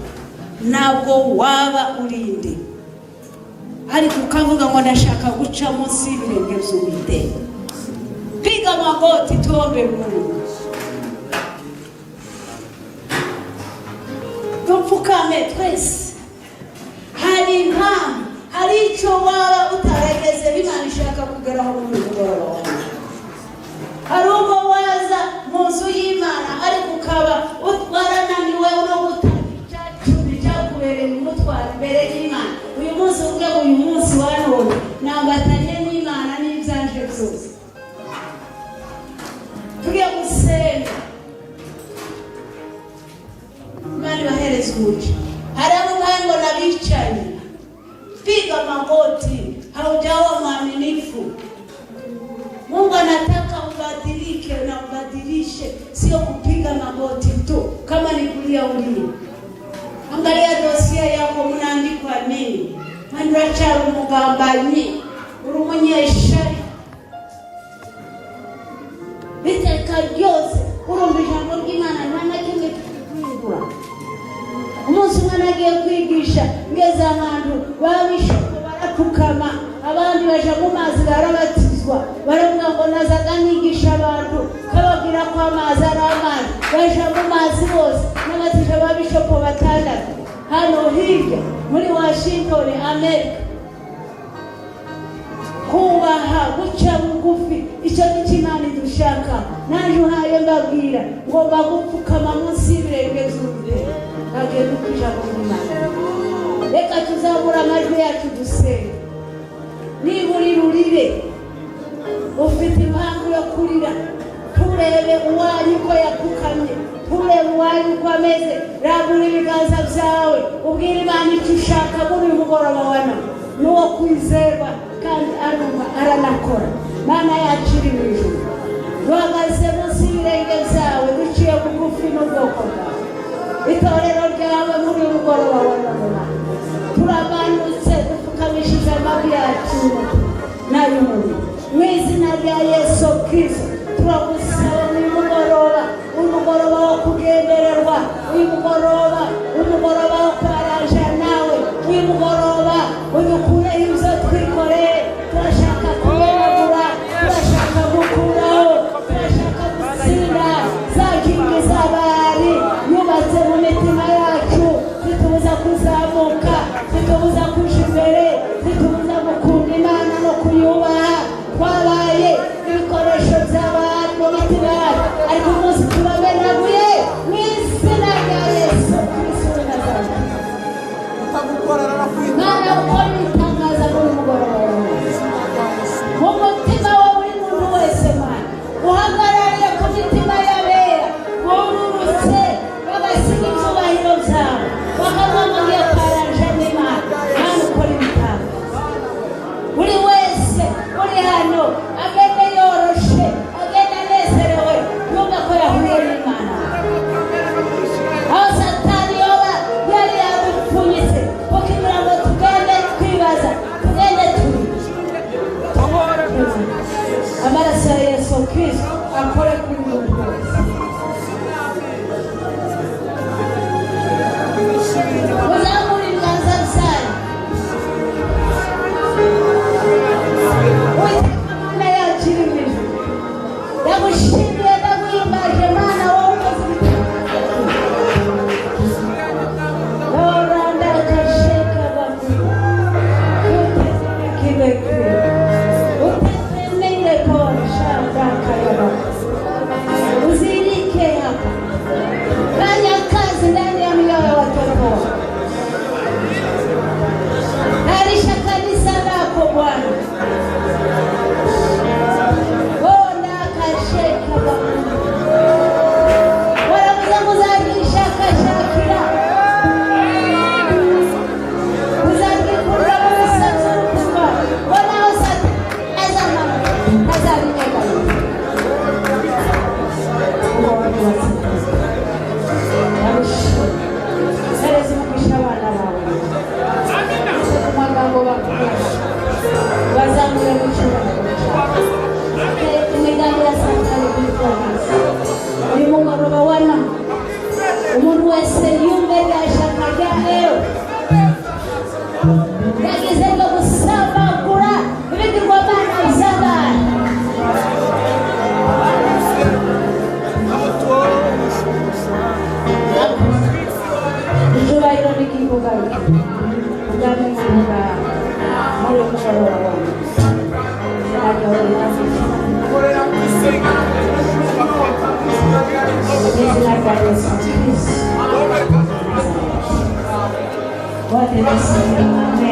ntabwo waba urinde ariko ukavuga ngo ndashaka guca munsi y'ibirenge by'Uwiteka. Piga magoti tuombe Mungu. Tupfukame twese. Hari impamvu, hari icyo waba utarageze b'Imana ishaka kugeraho muri mugoroba wawe. Hari ubwo waza mu nzu y'Imana ariko ukaba warananiwe no gutanga icyakubereye umutwaro imbere y'Imana. Uyu munsi ubwe uyu munsi wa none nambatanye n'Imana n'ibyanje byose. Tugiye gusenga. Imana ibahereze umugisha. Hari abantu nabicaye. Piga magoti, haujawa mwaminifu. Mungu anataka ubadilike na ubadilishe, sio kupiga magoti tu kama ni kulia ulie. Angalia dosia yako mnaandikwa nini? Mandracha umugambanyi, urumunyeshari. Biteka byose urumvisha ngo Imana Imana kimwe kwigura. Umunsi umwana agiye kwigisha ngeze ahantu babishoko barapfukama, abandi baje mu mazi barabatizwa, baravuga ngo nazaga nigisha abantu kababwira ko amazi ari amazi, baje mu mazi bose n'abatije babishoko batandatu hano hirya muri Washington America. Kubaha guca bugufi icyo Imana idushaka. Naje uhaye mbabwira ngo bagupfukama munsi y'ibirenge by'Uwiteka. Agiye dukwisha ku Imana. Reka tuzabura amajwi yacu dusenge. Niburi rurire ufite impamvu yo kurira, turebe uwanyu ko yapfukamye, turebe uwanyu ko ameze. Ragura ibiganza byawe ubwira Imana icyo ushaka muri uyu mugoroba wa none. Nuwo kwizerwa kandi aranakora. Mana yacu iri mu ijuru, duhagaze munsi y'ibirenge byawe duciye bugufi n'ubwoko bwawe. Itorero ryawe muri uyu mugoroba wa none turamanutse dupfukamishije amavi yacu n'ay'umubiri mu izina rya Yesu Kristo. Turagusaba uyu mugoroba, umugoroba wo kugendererwa, uyu mugoroba wo kwaraja nawe, uyu mugoroba udukureho ibyo twikoreye. Turashaka kumenagura, turashaka gukuraho, turashaka gutsinda za kingi z'abari yubatse mu mitima yacu, zitubuza kuzamuka, zitubuza kuja imbere, zitubuza gukunda Imana no kuyubaha. Twabaye ibikoresho by'abari mu mitima yacu, ariko umunsi turamenaguye mu izina rya Yesu Kristo w'i Nazareti. Mana ukora ibitangaza muri mugoroba mu mutima wa buri muntu wese. Mana uhagarariye ku mitima y'abera bururutse bagasiga ibyubahiro byabo bakavuga ngo ngiye kwaranje n'Imana. Mana ukora ibitangaza. Buri wese uri hano agende yoroshe, agende anezerewe, yumva ko yahuye n'Imana. Aho Satani yoba yari yadupfunyitse kugira ngo tugende twibaza, tugende turi. Amaraso ya Yesu Kristo akore kuri buri wese. Muzamure ibiganza byanyu. Uwiteka Mana yacu iri mu ijuru, ndagushimiye ndaguhimbaje Mana wowe ukoze ibitangaza. Oranda kasheka bamu uteze kibekwe uteze pole shamba kayaba uzirike hapa. Fanya kazi ndani ya mioyo ya watoto. Tayarisha kanisa lako Bwana. Ona kasheka bamu wala muzamuzalisha kashakira uzakikura musaza kuba wala usati azama azali nyaka serezi mukisha wana wawe magambo bakurisha bazamure muchura imigambi ya Satani kuyikwamisa. Uyu mugoroba wana umuntu wese yumve yashaka rya leo yagize ngo gusa What is